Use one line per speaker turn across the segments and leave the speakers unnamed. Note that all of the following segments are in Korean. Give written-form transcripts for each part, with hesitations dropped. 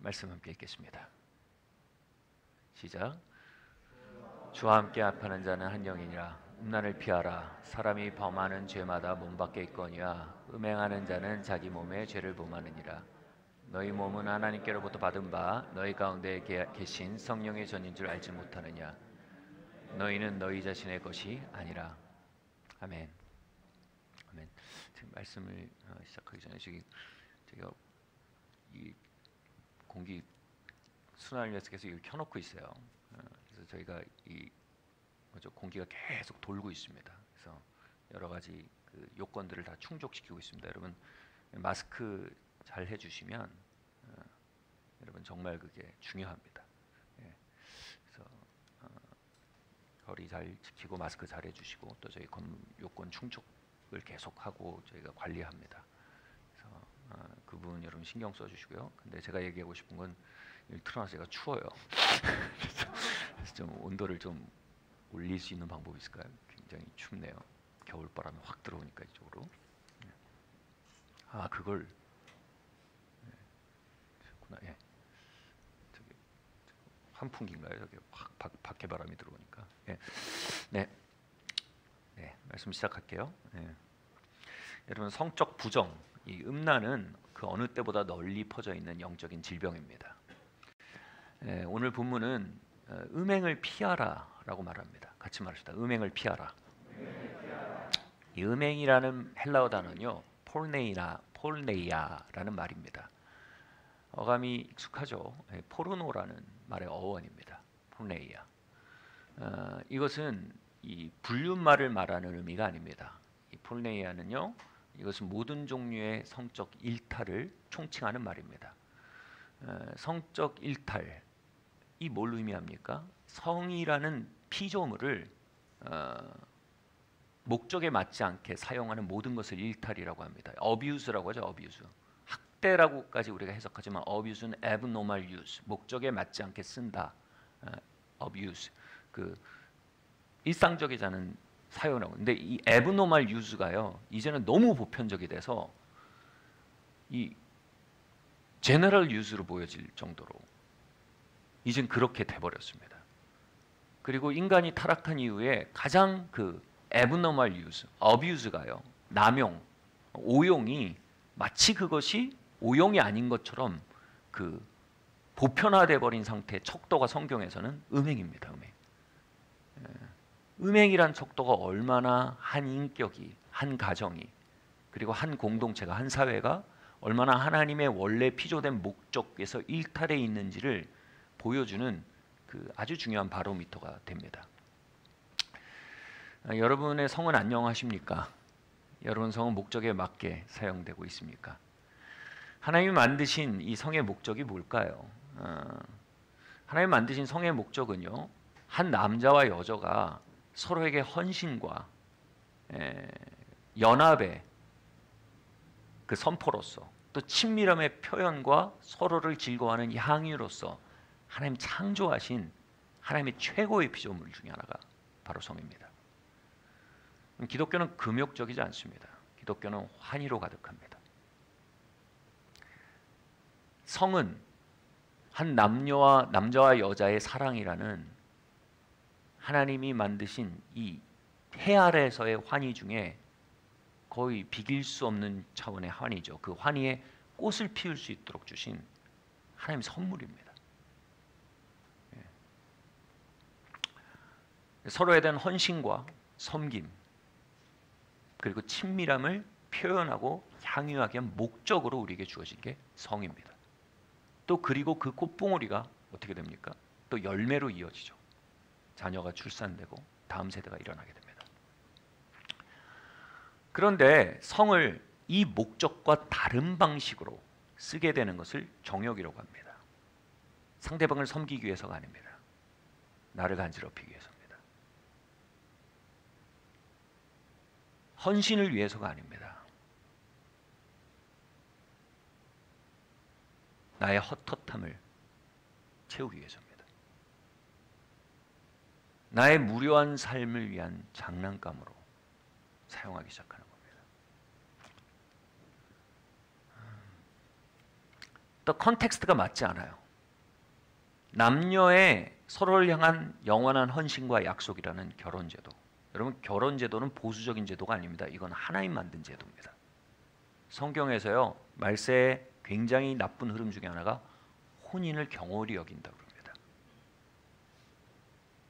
말씀 함께 읽겠습니다. 시작. 주와 함께 합하는 자는 한 영이니라. 음란을 피하라. 사람이 범하는 죄마다 몸 밖에 있거니와 음행하는 자는 자기 몸에 죄를 범하느니라. 너희 몸은 하나님께로부터 받은 바 너희 가운데 계신 성령의 전인 줄 알지 못하느냐. 너희는 너희 자신의 것이 아니라. 아멘. 아멘. 지금 말씀을 시작하기 전에 제가 이 공기 순환을 위해서 계속 이걸 켜놓고 있어요. 그래서 저희가 이 공기가 계속 돌고 있습니다. 그래서 여러 가지 그 요건들을 다 충족시키고 있습니다. 여러분 마스크 잘 해주시면 여러분 정말 그게 중요합니다. 그래서 거리 잘 지키고 마스크 잘 해주시고 또 저희 요건 충족을 계속하고 저희가 관리합니다. 그래서 그 부분 여러분 신경 써주시고요. 근데 제가 얘기하고 싶은 건 틀어놔서 제가 추워요. 그래서 좀 온도를 좀 올릴 수 있는 방법이 있을까요? 굉장히 춥네요. 겨울바람이 확 들어오니까 이쪽으로. 그걸 그렇구나. 예. 저기 환풍기인가요? 저기 확 밖에 바람이 들어오니까. 예. 네. 말씀 시작할게요. 예. 여러분 성적 부정, 이 음란은 그 어느 때보다 널리 퍼져 있는 영적인 질병입니다. 오늘 본문은 음행을 피하라라고 말합니다. 같이 말합시다. 음행을 피하라. 이 음행이라는 헬라어 단어는요, 폴네이아라는 말입니다. 어감이 익숙하죠. 포르노라는 말의 어원입니다. 폴네이아. 이것은 이 불륜말을 말하는 의미가 아닙니다. 이 폴네이아는요, 이것은 모든 종류의 성적 일탈을 총칭하는 말입니다. 성적 일탈, 이 뭘 의미합니까? 성이라는 피조물을 목적에 맞지 않게 사용하는 모든 것을 일탈이라고 합니다. 어뷰스라고 하죠. 어뷰스. 학대라고까지 우리가 해석하지만 어뷰스는 abnormal use, 목적에 맞지 않게 쓴다. abuse, 그 일상적이지 않은 사용하고. 근데 이 abnormal use가요, 이제는 너무 보편적이 돼서 이 general use로 보여질 정도로 이젠 그렇게 돼버렸습니다. 그리고 인간이 타락한 이후에 가장 그 abnormal use, abuse가요, 남용, 오용이 마치 그것이 오용이 아닌 것처럼 그 보편화돼 버린 상태의 척도가 성경에서는 음행입니다. 음행이란 척도가 얼마나 한 인격이, 한 가정이, 그리고 한 공동체가, 한 사회가 얼마나 하나님의 원래 피조된 목적에서 일탈해 있는지를 보여주는 그 아주 중요한 바로미터가 됩니다. 여러분의 성은 안녕하십니까? 여러분 성은 목적에 맞게 사용되고 있습니까? 하나님이 만드신 이 성의 목적이 뭘까요? 하나님이 만드신 성의 목적은요, 한 남자와 여자가 서로에게 헌신과 연합의 그 선포로서, 또 친밀함의 표현과 서로를 즐거워하는 향유로서 하나님 창조하신 하나님의 최고의 피조물 중에 하나가 바로 성입니다. 기독교는 금욕적이지 않습니다. 기독교는 환희로 가득합니다. 성은 한 남자와 여자의 사랑이라는 하나님이 만드신 이 해 아래에서의 환희 중에 거의 비길 수 없는 차원의 환희죠. 그 환희에 꽃을 피울 수 있도록 주신 하나님의 선물입니다. 서로에 대한 헌신과 섬김, 그리고 친밀함을 표현하고 향유하기 위한 목적으로 우리에게 주어진 게 성입니다. 또 그리고 그 꽃봉오리가 어떻게 됩니까? 또 열매로 이어지죠. 자녀가 출산되고 다음 세대가 일어나게 됩니다. 그런데 성을 이 목적과 다른 방식으로 쓰게 되는 것을 정욕이라고 합니다. 상대방을 섬기기 위해서가 아닙니다. 나를 간지럽히기 위해서입니다. 헌신을 위해서가 아닙니다. 나의 헛헛함을 채우기 위해서입니다. 나의 무료한 삶을 위한 장난감으로 사용하기 시작하는 겁니다. 또 컨텍스트가 맞지 않아요. 남녀의 서로를 향한 영원한 헌신과 약속이라는 결혼제도. 여러분, 결혼제도는 보수적인 제도가 아닙니다. 이건 하나님 만든 제도입니다. 성경에서요, 말세에 굉장히 나쁜 흐름 중에 하나가 혼인을 경홀히 여긴다고 합니다.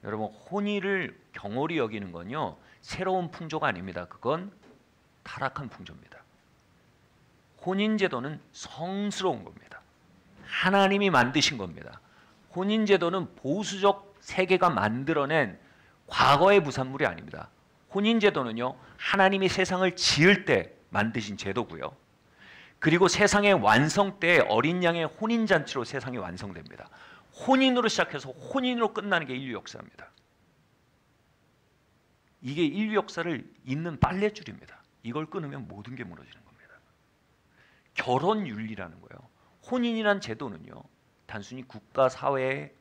여러분, 혼인을 경홀히 여기는 건요, 새로운 풍조가 아닙니다. 그건 타락한 풍조입니다. 혼인제도는 성스러운 겁니다. 하나님이 만드신 겁니다. 혼인제도는 보수적 세계가 만들어낸 과거의 부산물이 아닙니다. 혼인제도는요, 하나님이 세상을 지을 때 만드신 제도고요. 그리고 세상의 완성 때 어린 양의 혼인잔치로 세상이 완성됩니다. 혼인으로 시작해서 혼인으로 끝나는 게 인류 역사입니다. 이게 인류 역사를 잇는 빨랫줄입니다. 이걸 끊으면 모든 게 무너지는 겁니다. 결혼윤리라는 거예요. 혼인이란 제도는요, 단순히 국가 사회의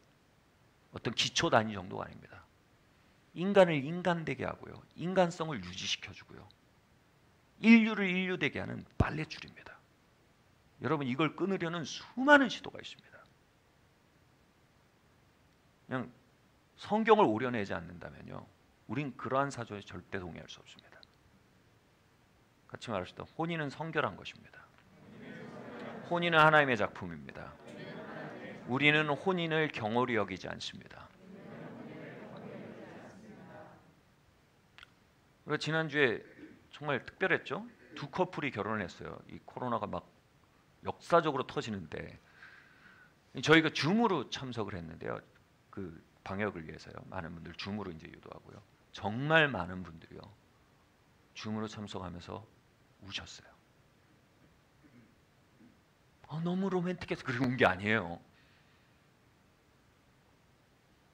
어떤 기초 단위 정도가 아닙니다. 인간을 인간되게 하고요, 인간성을 유지시켜주고요, 인류를 인류되게 하는 빨랫줄입니다. 여러분, 이걸 끊으려는 수많은 시도가 있습니다. 그냥 성경을 오려내지 않는다면요, 우린 그러한 사조에 절대 동의할 수 없습니다. 같이 말합시다. 혼인은 성결한 것입니다. 혼인은 하나님의 작품입니다. 우리는 혼인을 경홀히 여기지 않습니다. 우리가 지난주에 정말 특별했죠? 두 커플이 결혼을 했어요. 이 코로나가 막 역사적으로 터지는데 저희가 줌으로 참석을 했는데요. 그 방역을 위해서요. 많은 분들 줌으로 이제 유도하고요. 정말 많은 분들이요, 줌으로 참석하면서 우셨어요. 너무 로맨틱해서 그렇게 운 게 아니에요.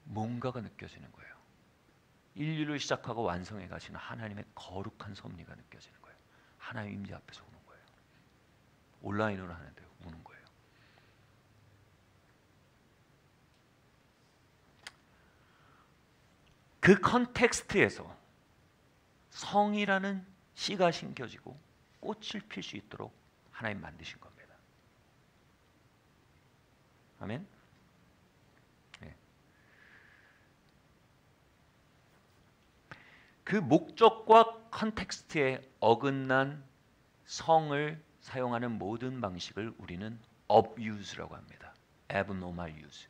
뭔가가 느껴지는 거예요. 인류를 시작하고 완성해 가시는 하나님의 거룩한 섭리가 느껴지는 거예요. 하나님 임재 앞에서 우는 거예요. 온라인으로 하는데 우는 거예요. 그 컨텍스트에서 성이라는 씨가 심겨지고 꽃을 필 수 있도록 하나님 만드신 겁니다. 아멘. 네. 그 목적과 컨텍스트에 어긋난 성을 사용하는 모든 방식을 우리는 abuse라고 합니다. abnormal use.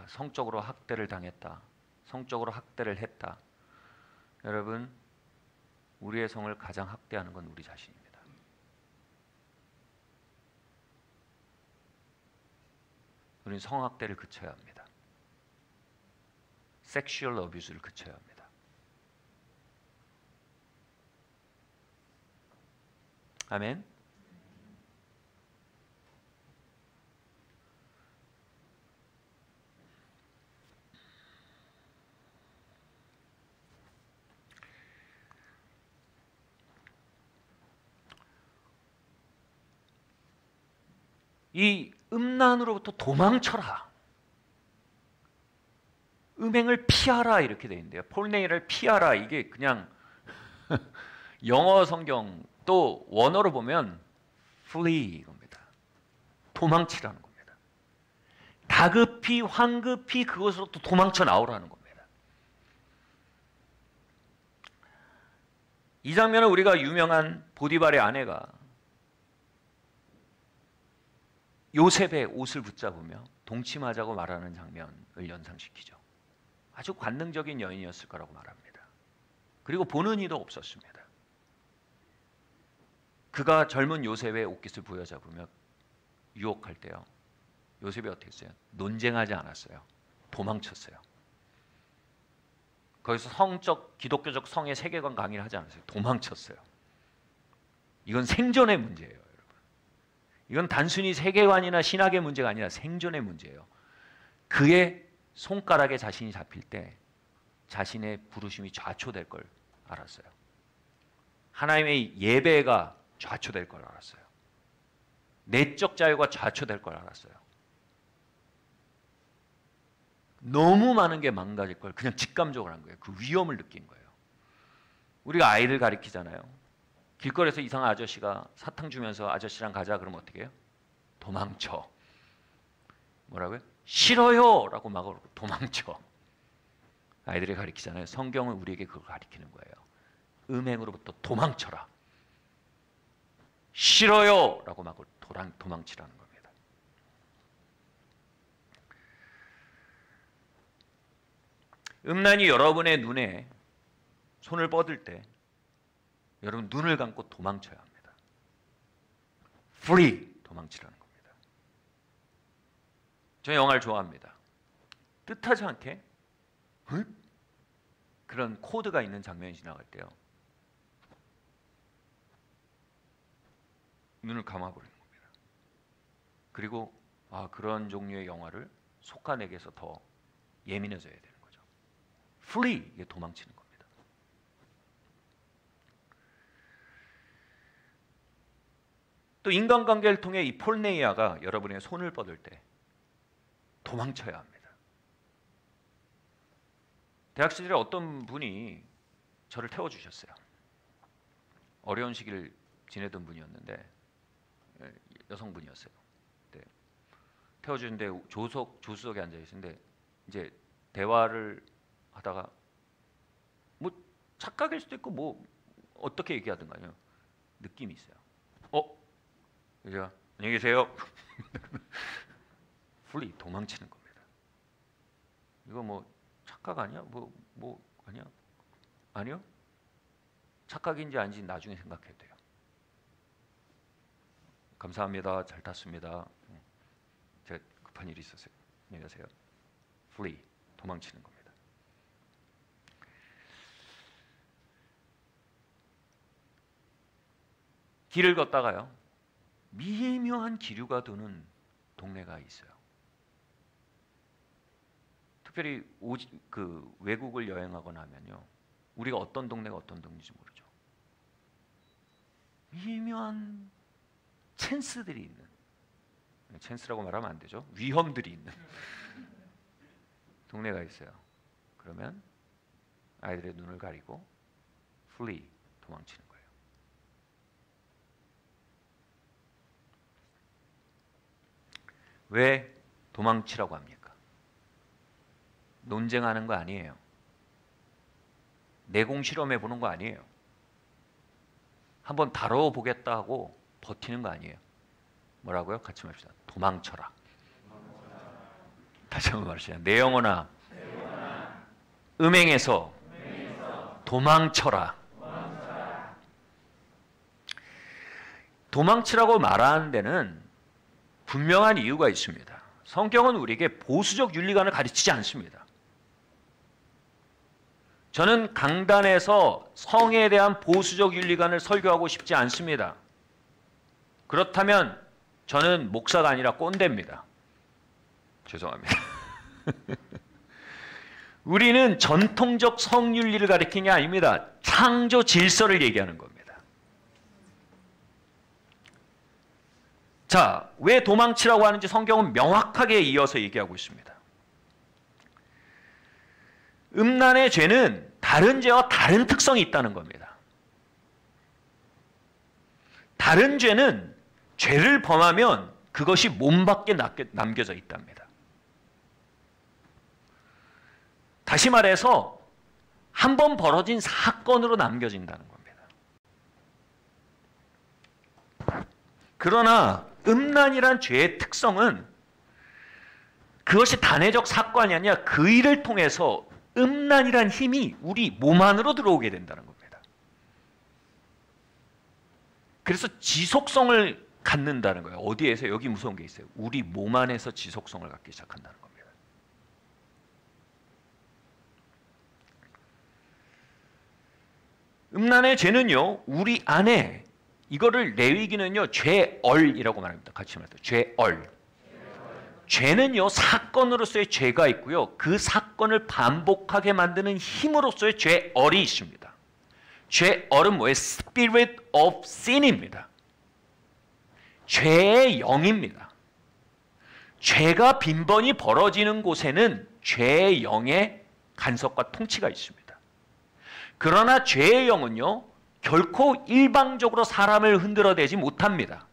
성적으로 학대를 당했다. 성적으로 학대를 했다. 여러분, 우리의 성을 가장 학대하는 건 우리 자신입니다. 우리는 성학대를 그쳐야 합니다. 섹슈얼 어뷰즈를 그쳐야 합니다. 아멘. 이 음란으로부터 도망쳐라, 음행을 피하라 이렇게 되어 있는데요. 폴네이를 피하라, 이게 그냥 영어 성경 또 원어로 보면 flee 겁니다. 도망치라는 겁니다. 다급히 황급히 그것으로부터 도망쳐 나오라는 겁니다. 이 장면은 우리가 유명한 보디발의 아내가 요셉의 옷을 붙잡으며 동침하자고 말하는 장면을 연상시키죠. 아주 관능적인 여인이었을 거라고 말합니다. 그리고 보는 이도 없었습니다. 그가 젊은 요셉의 옷깃을 부여잡으며 유혹할 때요, 요셉이 어떻게 했어요? 논쟁하지 않았어요. 도망쳤어요. 거기서 성적, 기독교적 성의 세계관 강의를 하지 않았어요. 도망쳤어요. 이건 생존의 문제예요. 이건 단순히 세계관이나 신학의 문제가 아니라 생존의 문제예요. 그의 손가락에 자신이 잡힐 때 자신의 부르심이 좌초될 걸 알았어요. 하나님의 예배가 좌초될 걸 알았어요. 내적 자유가 좌초될 걸 알았어요. 너무 많은 게 망가질 걸 그냥 직감적으로 한 거예요. 그 위험을 느낀 거예요. 우리가 아이들 가리키잖아요. 길거리에서 이상한 아저씨가 사탕 주면서 아저씨랑 가자 그러면 어떻게 해요? 도망쳐. 뭐라고요? 싫어요 라고 막 도망쳐. 아이들이 가리키잖아요. 성경은 우리에게 그걸 가리키는 거예요. 음행으로부터 도망쳐라. 싫어요 라고 막 도망치라는 겁니다. 음란이 여러분의 눈에 손을 뻗을 때 여러분 눈을 감고 도망쳐야 합니다. Flee! 도망치라는 겁니다. 저는 영화를 좋아합니다. 뜻하지 않게 그런 코드가 있는 장면이 지나갈 때요. 눈을 감아버리는 겁니다. 그리고 그런 종류의 영화를 속아내기에서 더 예민해져야 되는 거죠. Flee! 이게 도망치는 겁니다. 또 인간관계를 통해 이 폴네이아가 여러분의 손을 뻗을 때 도망쳐야 합니다. 대학 시절에 어떤 분이 저를 태워주셨어요. 어려운 시기를 지내던 분이었는데 여성분이었어요. 네. 태워주는데 조수석에 앉아 계신데 이제 대화를 하다가 뭐 착각일 수도 있고 뭐 어떻게 얘기하든가요. 느낌이 있어요. 제가 안녕히 계세요. Flee, 도망치는 겁니다. 이거 뭐 착각 아니야? 뭐 아니야? 아니요? 착각인지 아닌지 나중에 생각해도 돼요. 감사합니다. 잘 탔습니다. 제가 급한 일이 있었어요. 안녕히 가세요. Flee, 도망치는 겁니다. 길을 걷다가요. 미묘한 기류가 도는 동네가 있어요. 특별히 외국을 여행하거나 하면요. 우리가 어떤 동네가 어떤 동네인지 모르죠. 미묘한 찬스들이 있는, 찬스라고 말하면 안 되죠. 위험들이 있는 동네가 있어요. 그러면 아이들의 눈을 가리고 Flee, 도망치는 거예요. 왜 도망치라고 합니까? 논쟁하는 거 아니에요. 내공 실험해 보는 거 아니에요. 한번 다뤄보겠다 하고 버티는 거 아니에요. 뭐라고요? 같이 말합시다. 도망쳐라. 다시 한번 말합시다. 내 영혼아, 음행에서 도망쳐라. 도망치라고 말하는 데는 분명한 이유가 있습니다. 성경은 우리에게 보수적 윤리관을 가르치지 않습니다. 저는 강단에서 성에 대한 보수적 윤리관을 설교하고 싶지 않습니다. 그렇다면 저는 목사가 아니라 꼰대입니다. 죄송합니다. 우리는 전통적 성윤리를 가리키는 게 아닙니다. 창조 질서를 얘기하는 겁니다. 자, 왜 도망치라고 하는지 성경은 명확하게 이어서 얘기하고 있습니다. 음란의 죄는 다른 죄와 다른 특성이 있다는 겁니다. 다른 죄는 죄를 범하면 그것이 몸 밖에 남겨져 있답니다. 다시 말해서 한 번 벌어진 사건으로 남겨진다는 겁니다. 그러나 음란이란 죄의 특성은 그것이 단회적 사건이 아니라 그 일을 통해서 음란이란 힘이 우리 몸 안으로 들어오게 된다는 겁니다. 그래서 지속성을 갖는다는 거예요. 어디에서? 여기 무서운 게 있어요. 우리 몸 안에서 지속성을 갖기 시작한다는 겁니다. 음란의 죄는요, 우리 안에 이거를 레위기는요, 죄얼이라고 말합니다. 같이 말해요. 죄얼. 죄는요, 사건으로서의 죄가 있고요, 그 사건을 반복하게 만드는 힘으로서의 죄얼이 있습니다. 죄얼은 뭐예요? Spirit of Sin입니다. 죄의 영입니다. 죄가 빈번히 벌어지는 곳에는 죄의 영의 간섭과 통치가 있습니다. 그러나 죄의 영은요, 결코 일방적으로 사람을 흔들어대지 못합니다.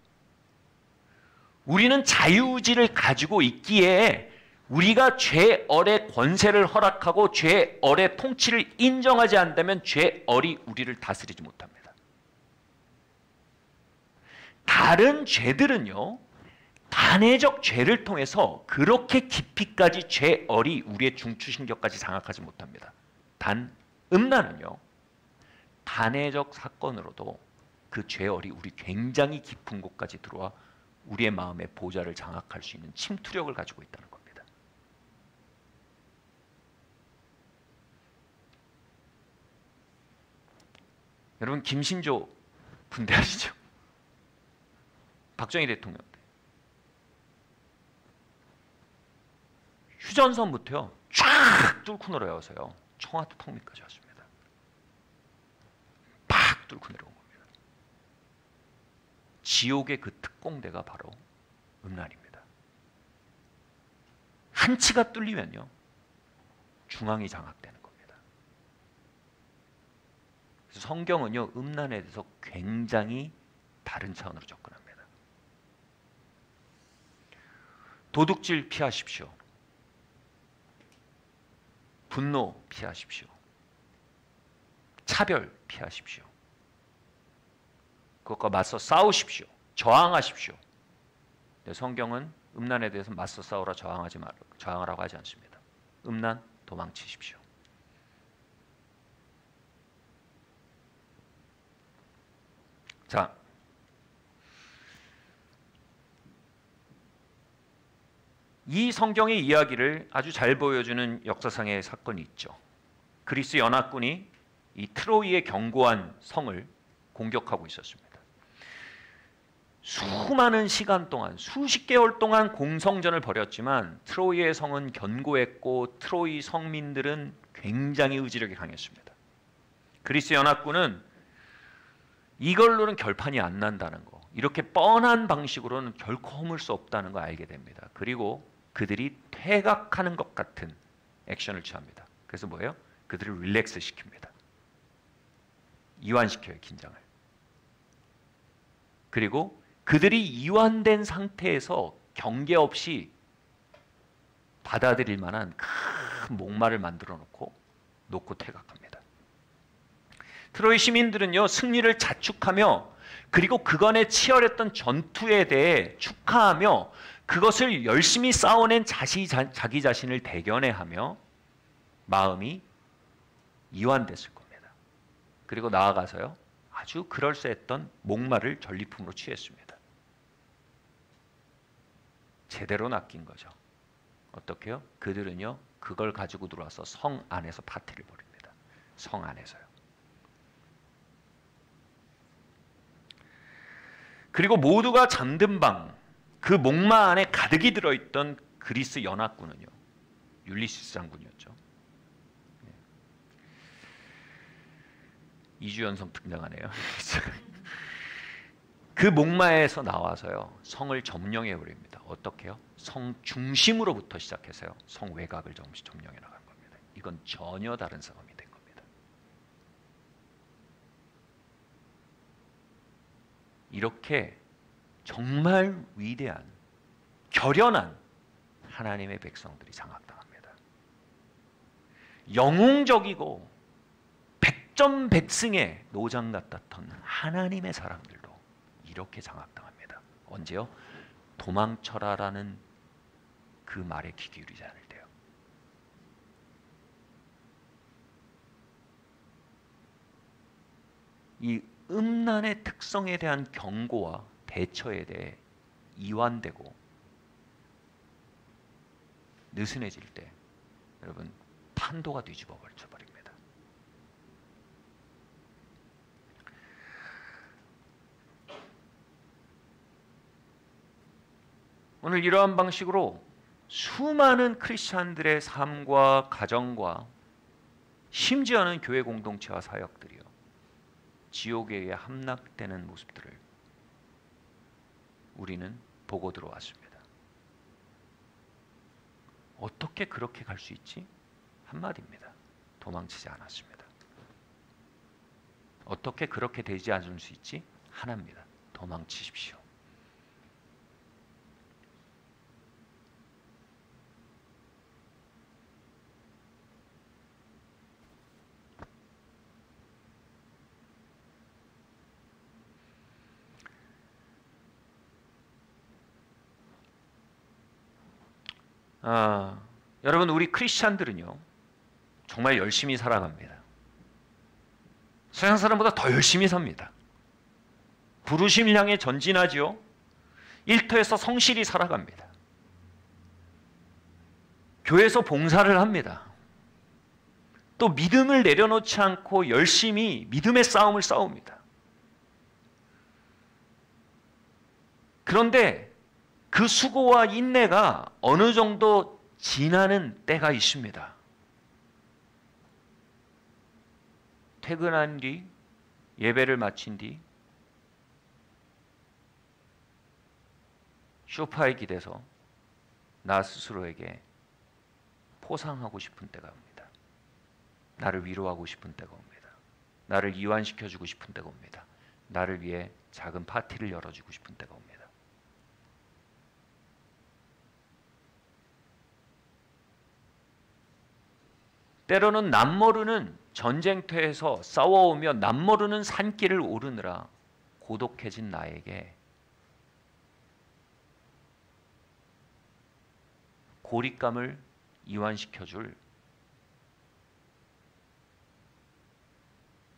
우리는 자유의지를 가지고 있기에 우리가 죄얼의 권세를 허락하고 죄얼의 통치를 인정하지 않는다면 죄얼이 우리를 다스리지 못합니다. 다른 죄들은요, 단회적 죄를 통해서 그렇게 깊이까지 죄얼이 우리의 중추신경까지 장악하지 못합니다. 단 음란은요, 단회적 사건으로도 그 죄얼이 우리 굉장히 깊은 곳까지 들어와 우리의 마음의 보좌를 장악할 수 있는 침투력을 가지고 있다는 겁니다. 여러분, 김신조 분대하시죠? 박정희 대통령 때 휴전선부터요 쫙 뚫고 내려와서요 청와대 턱밑까지 왔습니다. 팍 뚫고 내려온 겁니다. 지옥의 그 특공대가 바로 음란입니다. 한 치가 뚫리면요 중앙이 장악되는 겁니다. 그래서 성경은요 음란에 대해서 굉장히 다른 차원으로 접근합니다. 도둑질 피하십시오. 분노 피하십시오. 차별 피하십시오. 그것과 맞서 싸우십시오. 저항하십시오. 근데 성경은 음란에 대해서 맞서 싸우라 저항하라고 하지 않습니다. 음란 도망치십시오. 자, 이 성경의 이야기를 아주 잘 보여주는 역사상의 사건이 있죠. 그리스 연합군이 이 트로이의 견고한 성을 공격하고 있었습니다. 수많은 시간 동안, 수십 개월 동안 공성전을 벌였지만 트로이의 성은 견고했고 트로이 성민들은 굉장히 의지력이 강했습니다. 그리스 연합군은 이걸로는 결판이 안 난다는 거, 이렇게 뻔한 방식으로는 결코 허물 수 없다는 걸 알게 됩니다. 그리고 그들이 퇴각하는 것 같은 액션을 취합니다. 그래서 뭐예요? 그들을 릴렉스 시킵니다. 이완시켜요, 긴장을. 그리고 그들이 이완된 상태에서 경계 없이 받아들일 만한 큰 목마를 만들어 놓고 퇴각합니다. 트로이 시민들은요 승리를 자축하며 그리고 그간의 치열했던 전투에 대해 축하하며 그것을 열심히 싸워낸 자기 자신을 대견해하며 마음이 이완됐을 겁니다. 그리고 나아가서요 아주 그럴싸했던 목마를 전리품으로 취했습니다. 제대로 낚인 거죠. 어떻게요? 그들은요 그걸 가지고 들어와서 성 안에서 파티를 벌입니다. 성 안에서요. 그리고 모두가 잠든 방, 그 목마 안에 가득이 들어있던 그리스 연합군은요 율리시스 장군이었죠. 2주 연속 등장하네요. 그 목마에서 나와서요 성을 점령해 버립니다. 어떻게요? 성 중심으로부터 시작해서요 성 외곽을 점령해 나간 겁니다. 이건 전혀 다른 상황이 된 겁니다. 이렇게 정말 위대한 결연한 하나님의 백성들이 장악당합니다. 영웅적이고 백전백승의 노장 같았던 하나님의 사람들도 이렇게 장악당합니다. 언제요? 도망쳐라라는 그 말에 귀 기울이지 않을 때요. 이 음란의 특성에 대한 경고와 대처에 대해 이완되고 느슨해질 때 여러분 판도가 뒤집어 버립니다. 오늘 이러한 방식으로 수많은 크리스찬들의 삶과 가정과 심지어는 교회 공동체와 사역들이요 지옥에 의해 함락되는 모습들을 우리는 보고 들어왔습니다. 어떻게 그렇게 갈 수 있지? 한마디입니다. 도망치지 않았습니다. 어떻게 그렇게 되지 않을 수 있지? 하나입니다. 도망치십시오. 여러분, 우리 크리스찬들은요 정말 열심히 살아갑니다. 세상 사람보다 더 열심히 삽니다. 부르심을 향해 전진하지요. 일터에서 성실히 살아갑니다. 교회에서 봉사를 합니다. 또 믿음을 내려놓지 않고 열심히 믿음의 싸움을 싸웁니다. 그런데 그 수고와 인내가 어느 정도 지나는 때가 있습니다. 퇴근한 뒤, 예배를 마친 뒤 소파에 기대서 나 스스로에게 포상하고 싶은 때가 옵니다. 나를 위로하고 싶은 때가 옵니다. 나를 이완시켜주고 싶은 때가 옵니다. 나를 위해 작은 파티를 열어주고 싶은 때가 옵니다. 때로는 남모르는 전쟁터에서 싸워오며 남모르는 산길을 오르느라 고독해진 나에게 고립감을 이완시켜줄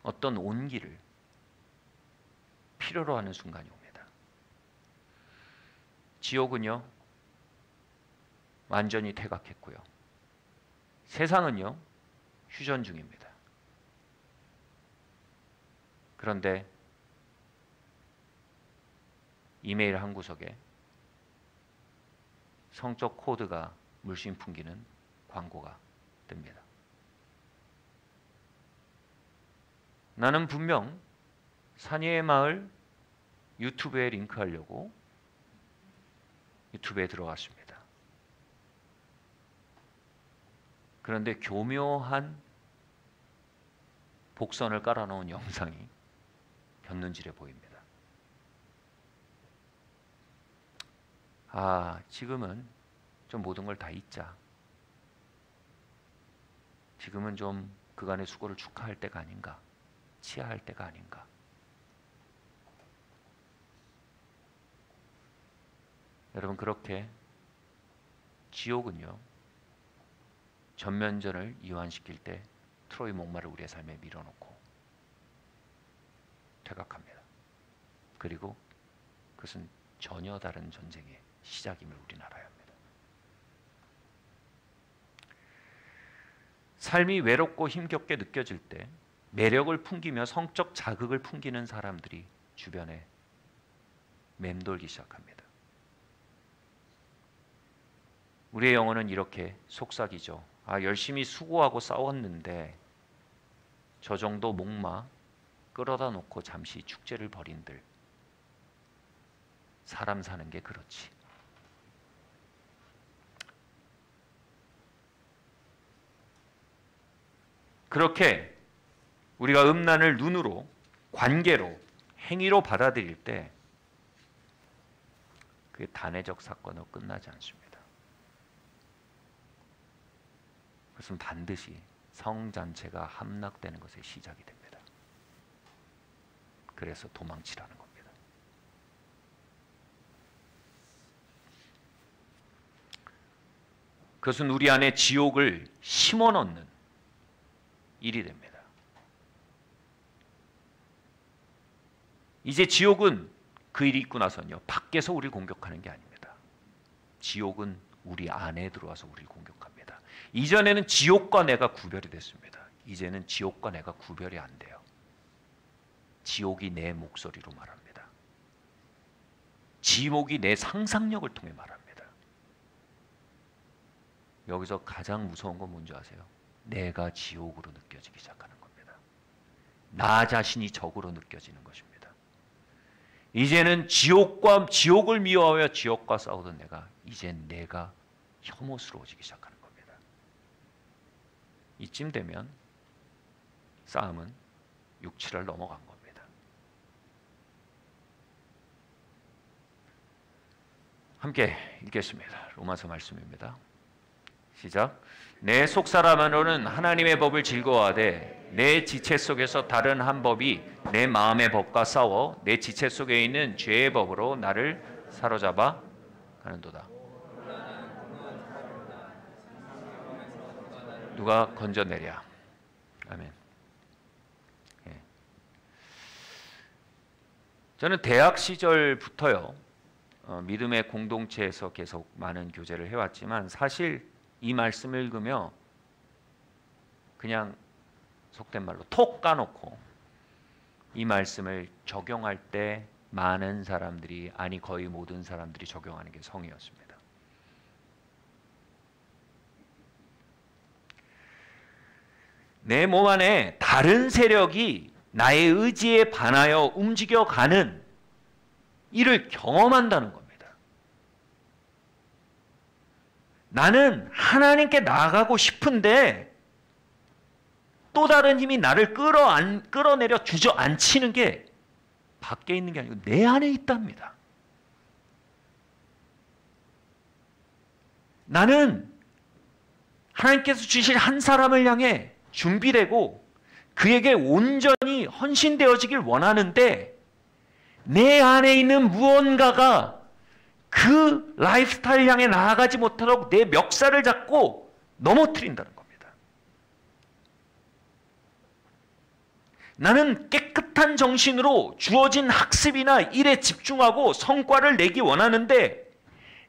어떤 온기를 필요로 하는 순간이 옵니다. 지옥은요 완전히 퇴각했고요. 세상은요 휴전 중입니다. 그런데 이메일 한 구석에 성적 코드가 물씬 풍기는 광고가 뜹니다. 나는 분명 산이의 마을 유튜브에 링크하려고 유튜브에 들어갔습니다. 그런데 교묘한 복선을 깔아놓은 영상이 곁눈질해 보입니다. 지금은 좀 모든 걸 다 잊자. 지금은 좀 그간의 수고를 축하할 때가 아닌가, 치하할 때가 아닌가. 여러분, 그렇게 지옥은요 전면전을 이완시킬 때 트로이 목마를 우리의 삶에 밀어놓고 퇴각합니다. 그리고 그것은 전혀 다른 전쟁의 시작임을 우리는 알아야 합니다. 삶이 외롭고 힘겹게 느껴질 때 매력을 풍기며 성적 자극을 풍기는 사람들이 주변에 맴돌기 시작합니다. 우리의 영혼은 이렇게 속삭이죠. 열심히 수고하고 싸웠는데 저 정도 목마 끌어다 놓고 잠시 축제를 벌인들 사람 사는 게 그렇지. 그렇게 우리가 음란을 눈으로, 관계로, 행위로 받아들일 때 그게 단회적 사건으로 끝나지 않습니다. 그것은 반드시 성전체가 함락되는 것의 시작이 됩니다. 그래서 도망치라는 겁니다. 그것은 우리 안에 지옥을 심어넣는 일이 됩니다. 이제 지옥은 그 일이 있고 나서는요 밖에서 우리를 공격하는 게 아닙니다. 지옥은 우리 안에 들어와서 우리를 공격합니다. 이전에는 지옥과 내가 구별이 됐습니다. 이제는 지옥과 내가 구별이 안 돼요. 지옥이 내 목소리로 말합니다. 지옥이 내 상상력을 통해 말합니다. 여기서 가장 무서운 건 뭔지 아세요? 내가 지옥으로 느껴지기 시작하는 겁니다. 나 자신이 적으로 느껴지는 것입니다. 이제는 지옥을 미워하여 지옥과 싸우던 내가 이젠 내가 혐오스러워지기 시작하는 겁니다. 이쯤 되면 싸움은 6, 7을 넘어간 겁니다. 함께 읽겠습니다. 로마서 말씀입니다. 시작. 내 속사람으로는 하나님의 법을 즐거워하되 내 지체 속에서 다른 한 법이 내 마음의 법과 싸워 내 지체 속에 있는 죄의 법으로 나를 사로잡아 가는도다. 누가 건져내랴. 아멘. 예. 저는 대학 시절부터요, 믿음의 공동체에서 계속 많은 교제를 해왔지만 사실 이 말씀을 읽으며 그냥 속된 말로 톡 까놓고 이 말씀을 적용할 때 많은 사람들이, 아니 거의 모든 사람들이 적용하는 게 성이었습니다. 내 몸 안에 다른 세력이 나의 의지에 반하여 움직여가는 이를 경험한다는 겁니다. 나는 하나님께 나아가고 싶은데 또 다른 힘이 나를 끌어내려 주저앉히는 게 밖에 있는 게 아니고 내 안에 있답니다. 나는 하나님께서 주실 한 사람을 향해 준비되고 그에게 온전히 헌신되어지길 원하는데 내 안에 있는 무언가가 그 라이프스타일 향해 나아가지 못하도록 내 멱살을 잡고 넘어뜨린다는 겁니다. 나는 깨끗한 정신으로 주어진 학습이나 일에 집중하고 성과를 내기 원하는데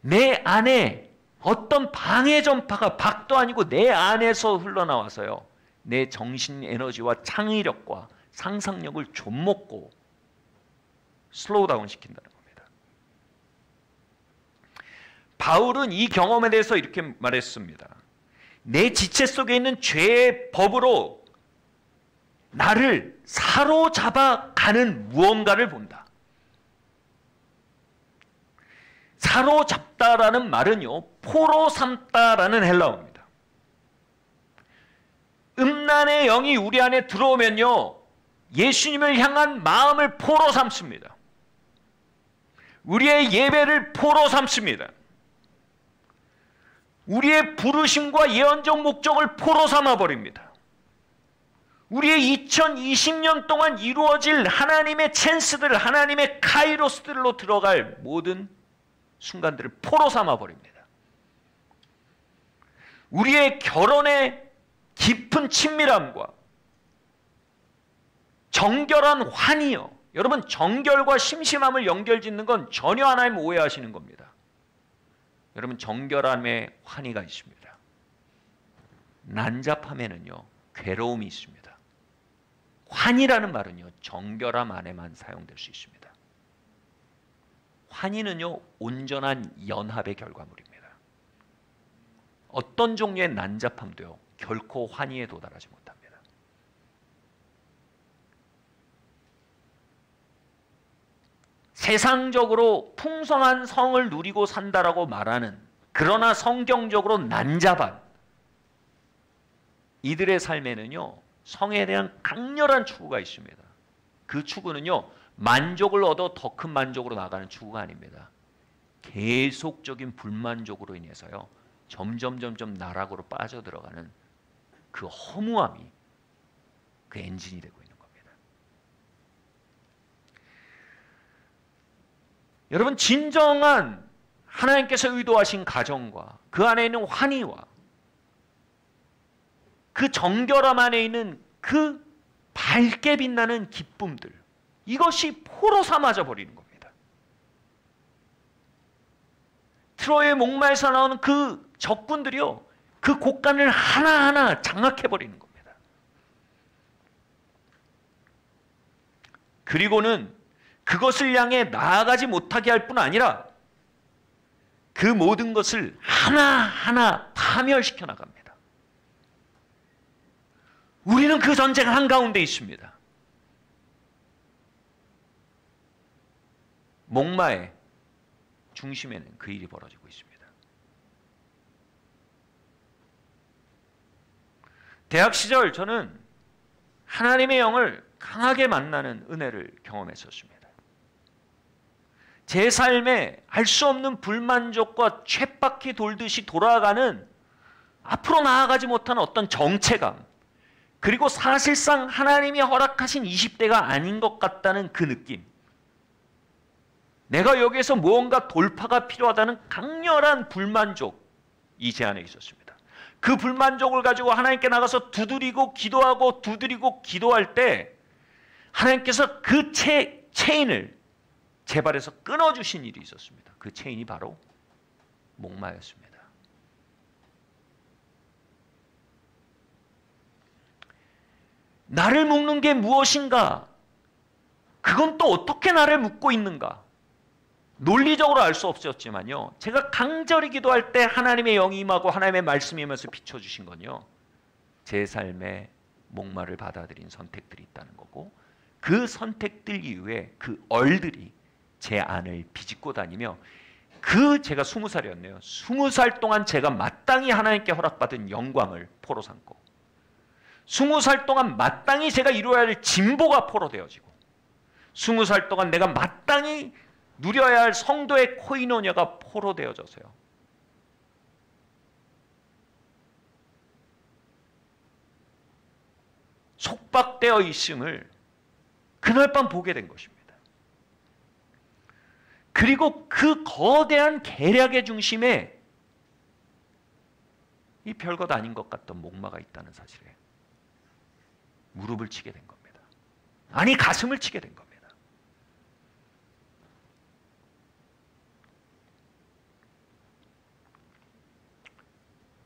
내 안에 어떤 방해 전파가 밖도 아니고 내 안에서 흘러나와서요, 내 정신 에너지와 창의력과 상상력을 좀먹고 슬로우 다운 시킨다는 겁니다. 바울은 이 경험에 대해서 이렇게 말했습니다. 내 지체 속에 있는 죄의 법으로 나를 사로잡아 가는 무언가를 본다. 사로잡다라는 말은요, 포로 삼다라는 헬라어입니다. 음란의 영이 우리 안에 들어오면요, 예수님을 향한 마음을 포로 삼습니다. 우리의 예배를 포로 삼습니다. 우리의 부르심과 예언적 목적을 포로 삼아버립니다. 우리의 2020년 동안 이루어질 하나님의 찬스들, 하나님의 카이로스들로 들어갈 모든 순간들을 포로 삼아버립니다. 우리의 결혼의 깊은 친밀함과 정결한 환희요. 여러분, 정결과 심심함을 연결짓는 건 전혀 하나님 오해하시는 겁니다. 여러분, 정결함에 환희가 있습니다. 난잡함에는요, 괴로움이 있습니다. 환희라는 말은요, 정결함 안에만 사용될 수 있습니다. 환희는요, 온전한 연합의 결과물입니다. 어떤 종류의 난잡함도요, 결코 환희에 도달하지 못합니다. 세상적으로 풍성한 성을 누리고 산다라고 말하는, 그러나 성경적으로 난잡한 이들의 삶에는요, 성에 대한 강렬한 추구가 있습니다. 그 추구는요, 만족을 얻어 더 큰 만족으로 나가는 추구가 아닙니다. 계속적인 불만족으로 인해서요, 점점 나락으로 빠져들어가는 그 허무함이 그 엔진이 되고 있는 겁니다. 여러분, 진정한 하나님께서 의도하신 가정과 그 안에 있는 환희와 그 정결함 안에 있는 그 밝게 빛나는 기쁨들, 이것이 포로 삼아져 버리는 겁니다. 트로이의 목마에서 나오는 그 적군들이요, 그 곳간을 하나하나 장악해 버리는 겁니다. 그리고는 그것을 향해 나아가지 못하게 할 뿐 아니라 그 모든 것을 하나하나 파멸시켜 나갑니다. 우리는 그 전쟁 한가운데 있습니다. 목마의 중심에는 그 일이 벌어지고 있습니다. 대학 시절 저는 하나님의 영을 강하게 만나는 은혜를 경험했었습니다. 제 삶에 알 수 없는 불만족과 쳇바퀴 돌듯이 돌아가는 앞으로 나아가지 못한 어떤 정체감, 그리고 사실상 하나님이 허락하신 20대가 아닌 것 같다는 그 느낌, 내가 여기에서 무언가 돌파가 필요하다는 강렬한 불만족이 제 안에 있었습니다. 그 불만족을 가지고 하나님께 나가서 두드리고 기도하고 두드리고 기도할 때 하나님께서 그 체인을 제 발에서 끊어주신 일이 있었습니다. 그 체인이 바로 목마였습니다. 나를 묶는 게 무엇인가? 그건 또 어떻게 나를 묶고 있는가? 논리적으로 알 수 없었지만요, 제가 간절히 기도할 때 하나님의 영이 임하고 하나님의 말씀이 임해서 비춰주신 건요, 제 삶의 목마를 받아들인 선택들이 있다는 거고, 그 선택들 이후에 그 얼들이 제 안을 비집고 다니며, 제가 20살이었네요. 20살 동안 제가 마땅히 하나님께 허락받은 영광을 포로 삼고, 20살 동안 마땅히 제가 이루어야 할 진보가 포로 되어지고, 20살 동안 내가 마땅히 누려야 할 성도의 코이노냐가 포로 되어져서요, 속박되어 있음을 그날 밤 보게 된 것입니다. 그리고 그 거대한 계략의 중심에 이 별것 아닌 것 같던 목마가 있다는 사실에 무릎을 치게 된 겁니다. 아니, 가슴을 치게 된 겁니다.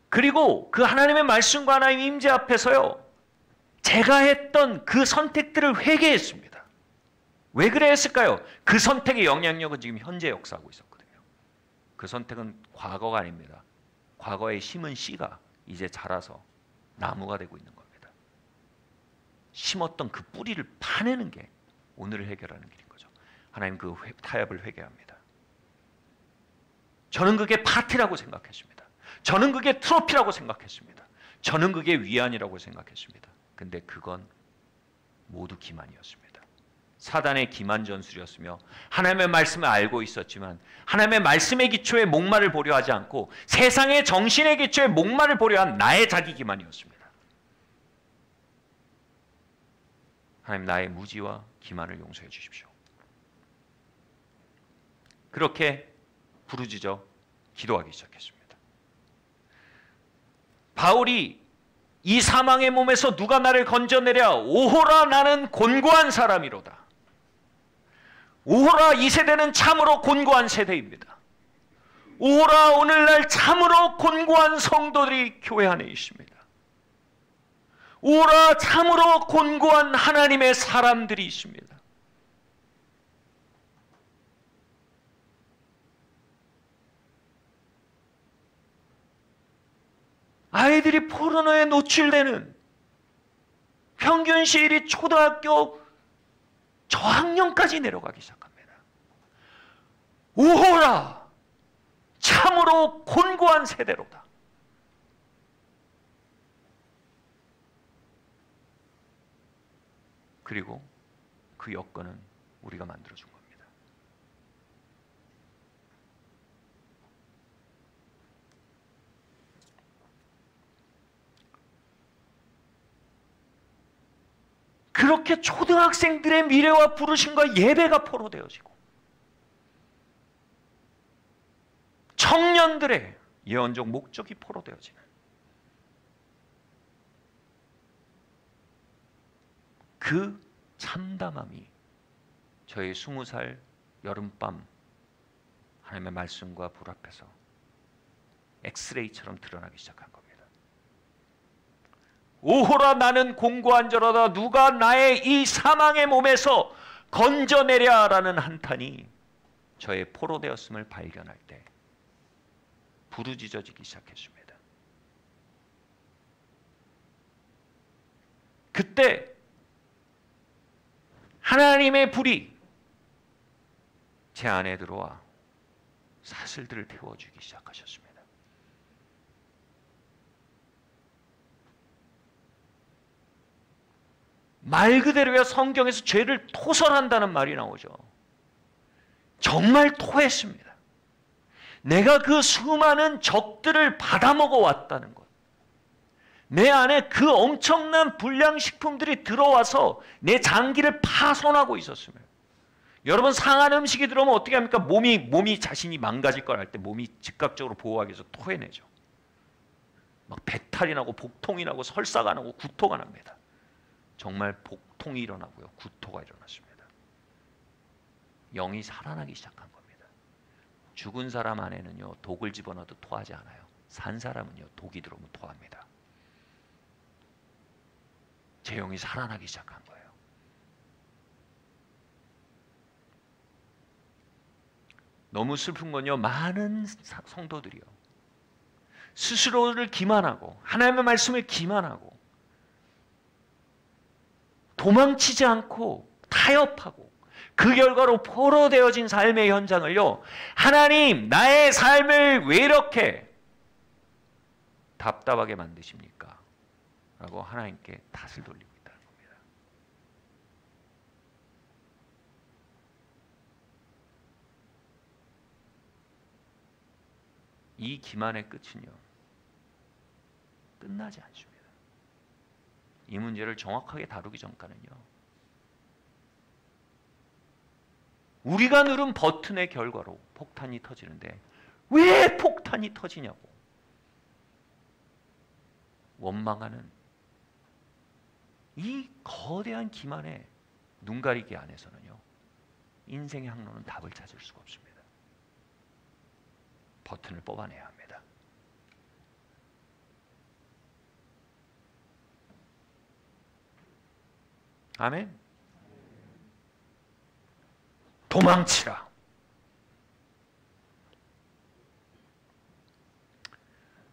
그리고 그 하나님의 말씀과 하나님의 임재 앞에서요, 제가 했던 그 선택들을 회개했습니다. 왜 그래 했을까요? 그 선택의 영향력은 지금 현재 역사하고 있었거든요. 그 선택은 과거가 아닙니다. 과거에 심은 씨가 이제 자라서 나무가 되고 있는 겁니다. 심었던 그 뿌리를 파내는 게 오늘을 해결하는 길인 거죠. 하나님 그 타협을 회개합니다. 저는 그게 파티라고 생각했습니다. 저는 그게 트로피라고 생각했습니다. 저는 그게 위안이라고 생각했습니다. 근데 그건 모두 기만이었습니다. 사단의 기만 전술이었으며, 하나님의 말씀을 알고 있었지만 하나님의 말씀의 기초에 목마를 보려 하지 않고 세상의 정신의 기초에 목마를 보려 한 나의 자기 기만이었습니다. 하나님, 나의 무지와 기만을 용서해 주십시오. 그렇게 부르짖어 기도하기 시작했습니다. 바울이 이 사망의 몸에서 누가 나를 건져내랴? 오호라, 나는 곤고한 사람이로다. 오호라, 이 세대는 참으로 곤고한 세대입니다. 오호라, 오늘날 참으로 곤고한 성도들이 교회 안에 있습니다. 오호라, 참으로 곤고한 하나님의 사람들이 있습니다. 아이들이 포르노에 노출되는, 평균 시일이 초등학교 저학년까지 내려가기 시작합니다. 오호라, 참으로 곤고한 세대로다. 그리고 그 여건은 우리가 만들어준 겁니다. 그렇게 초등학생들의 미래와 부르심과 예배가 포로되어지고, 청년들의 예언적 목적이 포로되어지는 그 참담함이 저의 20살 여름밤 하나님의 말씀과 불 앞에서 엑스레이처럼 드러나기 시작한 겁니다. 오호라, 나는 공고한 자로다. 누가 나의 이 사망의 몸에서 건져내랴 라는 한탄이 저의 포로되었음을 발견할 때 부르짖어지기 시작했습니다. 그때 하나님의 불이 제 안에 들어와 사슬들을 태워주기 시작하셨습니다. 말 그대로야 성경에서 죄를 토설한다는 말이 나오죠. 정말 토했습니다. 내가 그 수많은 적들을 받아먹어 왔다는 것. 내 안에 그 엄청난 불량식품들이 들어와서 내 장기를 파손하고 있었으며, 여러분 상한 음식이 들어오면 어떻게 합니까? 몸이 자신이 망가질 걸 알 때 몸이 즉각적으로 보호하기 위해서 토해내죠. 막 배탈이 나고 복통이 나고 설사가 나고 구토가 납니다. 정말 복통이 일어나고요. 구토가 일어났습니다. 영이 살아나기 시작한 겁니다. 죽은 사람 안에는요, 독을 집어넣어도 토하지 않아요. 산 사람은요, 독이 들어오면 토합니다. 제 영이 살아나기 시작한 거예요. 너무 슬픈 건요, 많은 성도들이요, 스스로를 기만하고 하나님의 말씀을 기만하고 도망치지 않고 타협하고 그 결과로 포로되어진 삶의 현장을요, 하나님 나의 삶을 왜 이렇게 답답하게 만드십니까? 라고 하나님께 탓을 돌리고 있다는 겁니다. 이 기만의 끝은요, 끝나지 않습니다. 이 문제를 정확하게 다루기 전까지는요, 우리가 누른 버튼의 결과로 폭탄이 터지는데 왜 폭탄이 터지냐고 원망하는 이 거대한 기만의 눈가리기 안에서는요, 인생의 항로는 답을 찾을 수가 없습니다. 버튼을 뽑아내야 합니다. 아멘. 도망치라.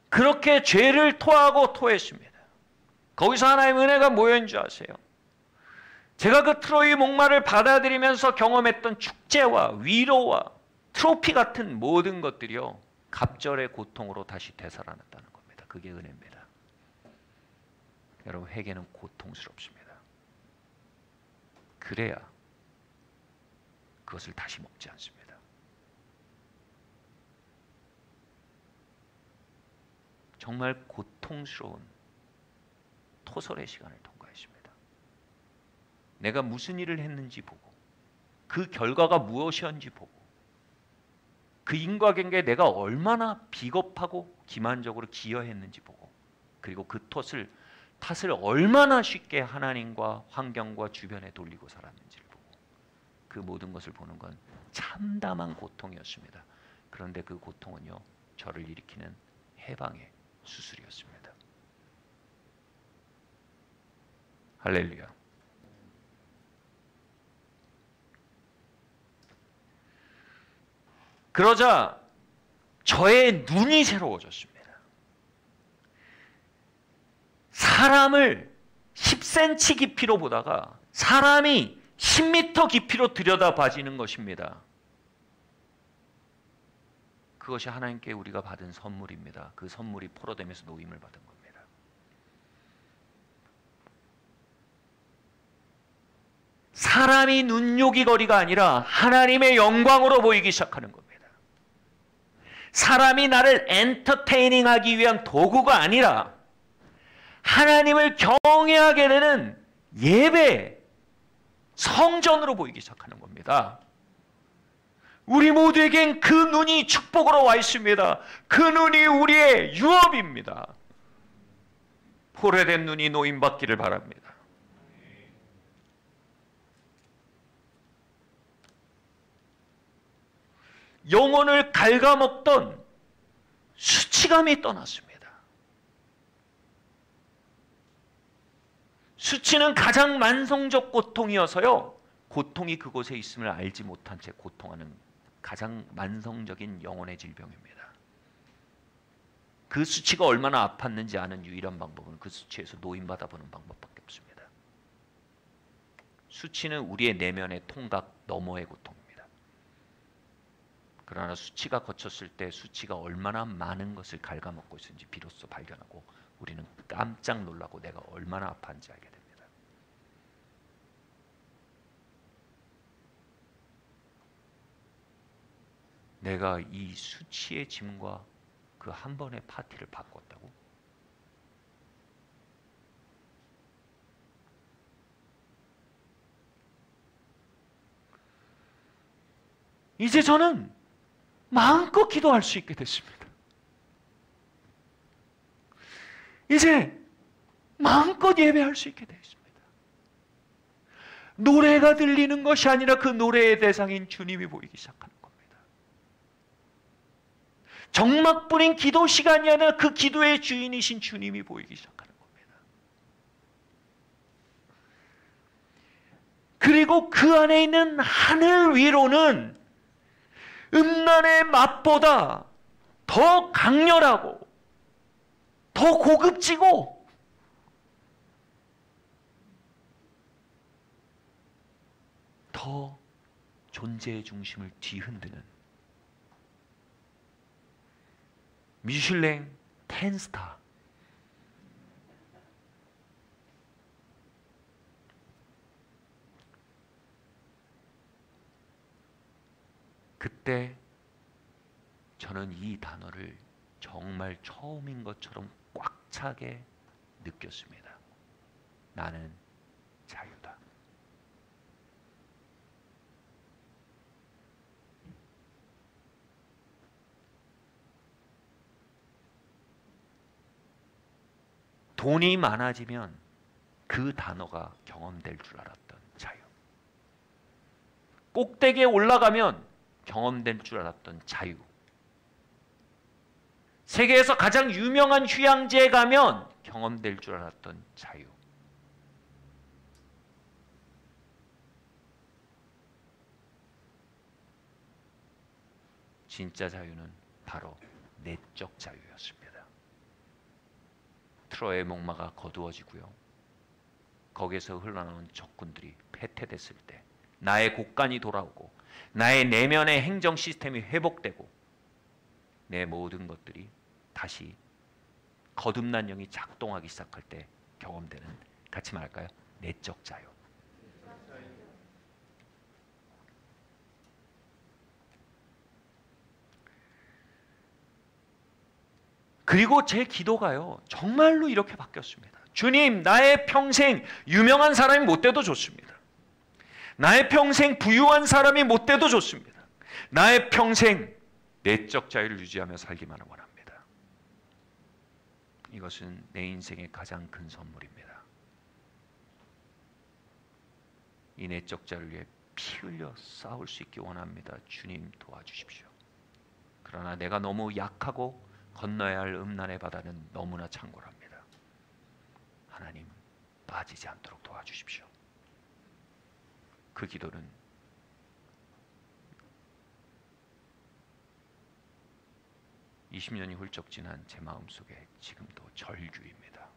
그렇게 죄를 토하고 토했습니다. 거기서 하나님의 은혜가 뭐였는 줄 아세요? 제가 그 트로이 목마를 받아들이면서 경험했던 축제와 위로와 트로피 같은 모든 것들이요, 갑절의 고통으로 다시 되살아났다는 겁니다. 그게 은혜입니다. 여러분, 회개는 고통스럽습니다. 그래야 그것을 다시 먹지 않습니다. 정말 고통스러운 토설의 시간을 통과했습니다. 내가 무슨 일을 했는지 보고, 그 결과가 무엇이었는지 보고, 그 인과관계에 내가 얼마나 비겁하고 기만적으로 기여했는지 보고, 그리고 그 탓을 얼마나 쉽게 하나님과 환경과 주변에 돌리고 살았는지를 보고, 그 모든 것을 보는 건 참담한 고통이었습니다. 그런데 그 고통은요, 저를 일으키는 해방의 수술이었습니다. 할렐루야. 그러자 저의 눈이 새로워졌습니다. 사람을 10cm 깊이로 보다가 사람이 10m 깊이로 들여다봐지는 것입니다. 그것이 하나님께 우리가 받은 선물입니다. 그 선물이 포로되면서 노임을 받은 겁니다. 사람이 눈요기거리가 아니라 하나님의 영광으로 보이기 시작하는 겁니다. 사람이 나를 엔터테이닝하기 위한 도구가 아니라 하나님을 경외하게 되는 예배, 성전으로 보이기 시작하는 겁니다. 우리 모두에겐 그 눈이 축복으로 와 있습니다. 그 눈이 우리의 유업입니다. 포로된 눈이 노임받기를 바랍니다. 영혼을 갉아먹던 수치감이 떠났습니다. 수치는 가장 만성적 고통이어서요, 고통이 그곳에 있음을 알지 못한 채 고통하는 가장 만성적인 영혼의 질병입니다. 그 수치가 얼마나 아팠는지 아는 유일한 방법은 그 수치에서 노임받아보는 방법밖에 없습니다. 수치는 우리의 내면의 통각 너머의 고통입니다. 그러나 수치가 거쳤을 때 수치가 얼마나 많은 것을 갉아먹고 있는지 비로소 발견하고 우리는 깜짝 놀라고 내가 얼마나 아파한지 알게 됩니다. 내가 이 수치의 짐과 그 한 번의 파티를 바꿨다고? 이제 저는 마음껏 기도할 수 있게 됐습니다. 이제 마음껏 예배할 수 있게 됐습니다. 노래가 들리는 것이 아니라 그 노래의 대상인 주님이 보이기 시작하는 겁니다. 정막뿐인 기도 시간이 아니라 그 기도의 주인이신 주님이 보이기 시작하는 겁니다. 그리고 그 안에 있는 하늘 위로는 음란의 맛보다 더 강렬하고 더 고급지고 더 존재의 중심을 뒤흔드는 미슐랭 10스타 그때 저는 이 단어를 정말 처음인 것처럼 꽉 차게 느꼈습니다. 나는 자유다. 돈이 많아지면 그 단어가 경험될 줄 알았던 자유. 꼭대기에 올라가면 경험될 줄 알았던 자유. 세계에서 가장 유명한 휴양지에 가면 경험될 줄 알았던 자유. 진짜 자유는 바로 내적 자유였습니다. 트로의 목마가 거두어지고요. 거기에서 흘러나온 적군들이 패퇴됐을 때 나의 곡간이 돌아오고 나의 내면의 행정 시스템이 회복되고 내 모든 것들이 다시 거듭난 영이 작동하기 시작할 때 경험되는, 같이 말할까요? 내적 자유. 그리고 제 기도가요, 정말로 이렇게 바뀌었습니다. 주님, 나의 평생 유명한 사람이 못 돼도 좋습니다. 나의 평생 부유한 사람이 못 돼도 좋습니다. 나의 평생 내적 자유를 유지하며 살기만을 원합니다. 이것은 내 인생의 가장 큰 선물입니다. 이 내적 자유를 위해 피 흘려 싸울 수 있기 원합니다. 주님 도와주십시오. 그러나 내가 너무 약하고 건너야 할 음란의 바다는 너무나 창궐합니다. 하나님, 빠지지 않도록 도와주십시오. 그 기도는 (20년이) 훌쩍 지난 제 마음속에 지금도 절규입니다.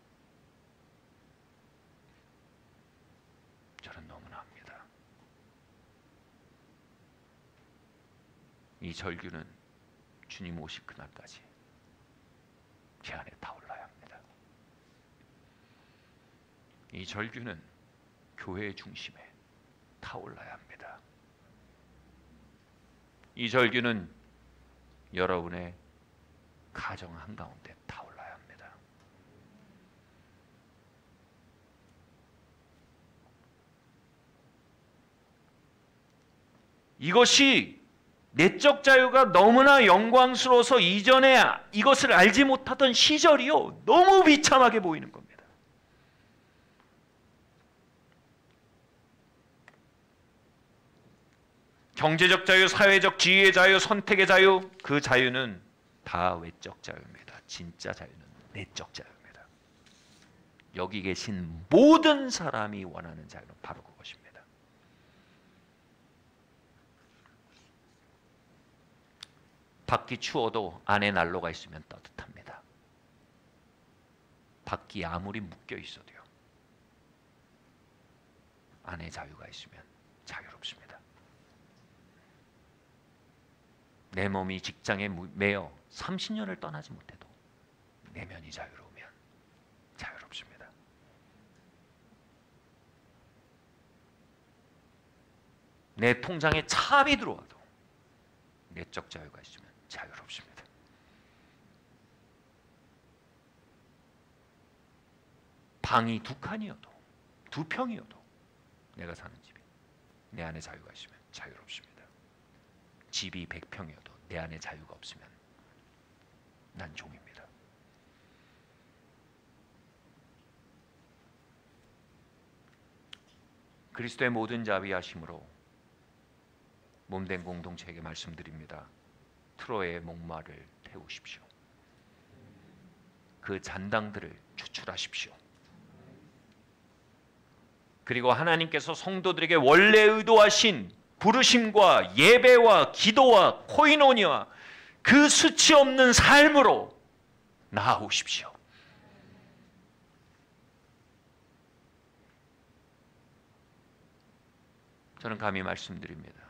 저는 너무나 압니다. 이 절규는 주님 오실 그날까지 제 안에 타올라야 합니다. 이 절규는 교회의 중심에 타올라야 합니다. 이 절규는 여러분의 가정 한가운데 타올라야 합니다. 이것이 내적 자유가 너무나 영광스러워서 이전에 이것을 알지 못하던 시절이요, 너무 비참하게 보이는 겁니다. 경제적 자유, 사회적 지위의 자유, 선택의 자유, 그 자유는 다 외적 자유입니다. 진짜 자유는 내적 자유입니다. 여기 계신 모든 사람이 원하는 자유는 바로 그것입니다. 밖이 추워도 안에 난로가 있으면 따뜻합니다. 밖이 아무리 묶여 있어도요, 안에 자유가 있으면 자유롭습니다. 내 몸이 직장에 매여 30년을 떠나지 못해도 내면이 자유로우면 자유롭습니다. 내 통장에 차압이 들어와도 내적 자유가 있으면 자유롭습니다. 방이 2칸이어도 2평이어도 내가 사는 집이 내 안에 자유가 있으면 자유롭습니다. 집이 100평이어도 내 안에 자유가 없으면 난 종입니다. 그리스도의 모든 자비하심으로 몸된 공동체에게 말씀드립니다. 트로이의 목마를 태우십시오. 그 잔당들을 추출하십시오. 그리고 하나님께서 성도들에게 원래 의도하신 부르심과 예배와 기도와 코이노니와 그 수치 없는 삶으로 나아오십시오. 저는 감히 말씀드립니다.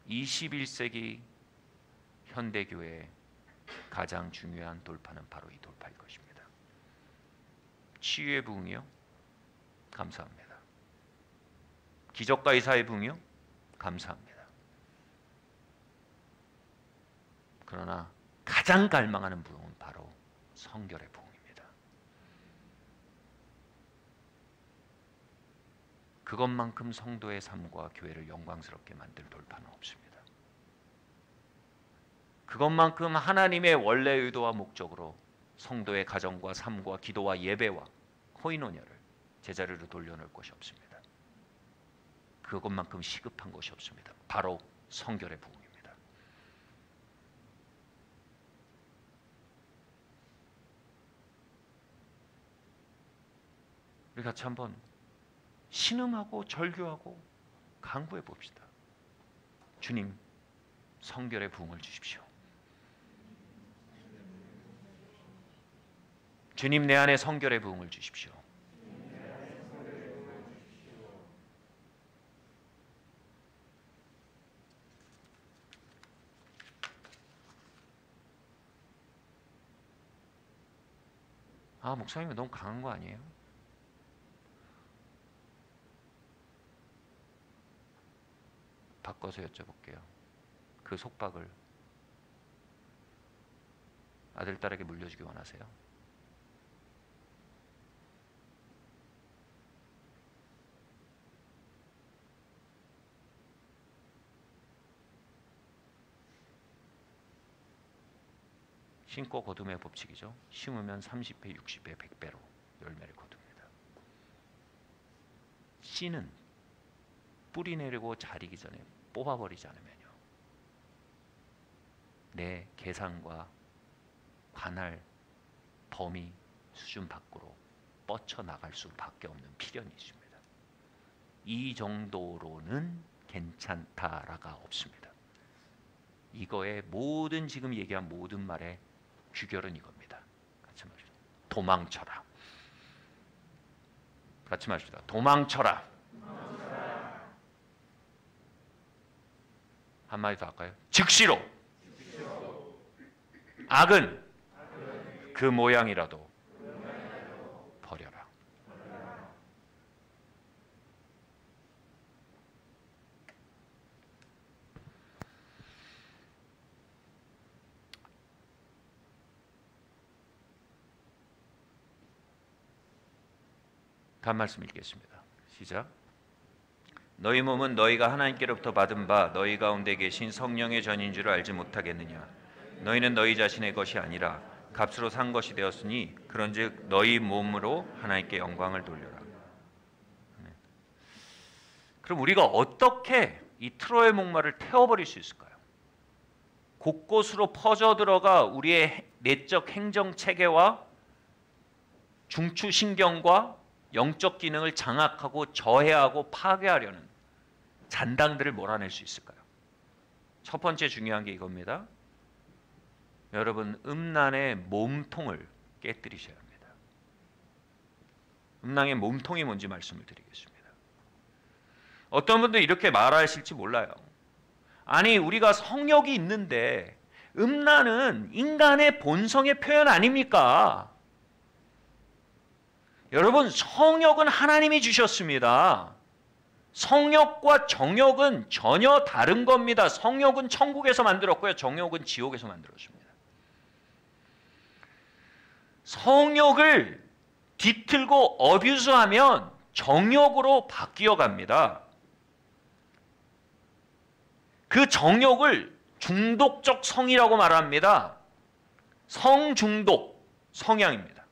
21세기 현대교회의 가장 중요한 돌파는 바로 이 돌파일 것입니다. 치유의 부흥이요? 감사합니다. 기적과 의사의 부흥이요? 감사합니다. 그러나 가장 갈망하는 부흥은 바로 성결의 부흥입니다. 그것만큼 성도의 삶과 교회를 영광스럽게 만들 돌파는 없습니다. 그것만큼 하나님의 원래 의도와 목적으로 성도의 가정과 삶과 기도와 예배와 코이노냐를 제자리로 돌려놓을 것이 없습니다. 그것만큼 시급한 것이 없습니다. 바로 성결의 부흥입니다. 우리 같이 한번 신음하고 절규하고 간구해 봅시다. 주님, 성결의 부흥을 주십시오. 주님, 내 안에 성결의 부흥을 주십시오. 아, 목사님이 너무 강한 거 아니에요? 바꿔서 여쭤볼게요. 그 속박을 아들, 딸에게 물려주기 원하세요? 심고 거둠의 법칙이죠. 심으면 30배, 60배, 100배로 열매를 거둡니다. 씨는 뿌리 내리고 자리기 전에 뽑아버리지 않으면요, 내 계산과 관할 범위 수준 밖으로 뻗쳐나갈 수밖에 없는 필연이 있습니다. 이 정도로는 괜찮다라가 없습니다. 이거의 모든 지금 얘기한 모든 말의 귀결은 이겁니다. 같이 말합시다. 도망쳐라. 같이 말합시다. 도망쳐라. 한마디 더 할까요? 즉시로. 악은 그 모양이라도 버려라. 다음 말씀 읽겠습니다. 시작. 너희 몸은 너희가 하나님께로부터 받은 바 너희 가운데 계신 성령의 전인 줄 알지 못하겠느냐. 너희는 너희 자신의 것이 아니라 값으로 산 것이 되었으니 그런즉 너희 몸으로 하나님께 영광을 돌려라. 그럼 우리가 어떻게 이 트로이의 목마를 태워버릴 수 있을까요? 곳곳으로 퍼져들어가 우리의 내적 행정체계와 중추신경과 영적 기능을 장악하고 저해하고 파괴하려는 잔당들을 몰아낼 수 있을까요? 첫 번째 중요한 게 이겁니다. 여러분, 음란의 몸통을 깨뜨리셔야 합니다. 음란의 몸통이 뭔지 말씀을 드리겠습니다. 어떤 분들 이렇게 말하실지 몰라요. 아니, 우리가 성욕이 있는데 음란은 인간의 본성의 표현 아닙니까? 여러분, 성욕은 하나님이 주셨습니다. 성욕과 정욕은 전혀 다른 겁니다. 성욕은 천국에서 만들었고요. 정욕은 지옥에서 만들었습니다. 성욕을 뒤틀고 어뷰스하면 정욕으로 바뀌어 갑니다. 그 정욕을 중독적 성이라고 말합니다. 성중독, 성향입니다.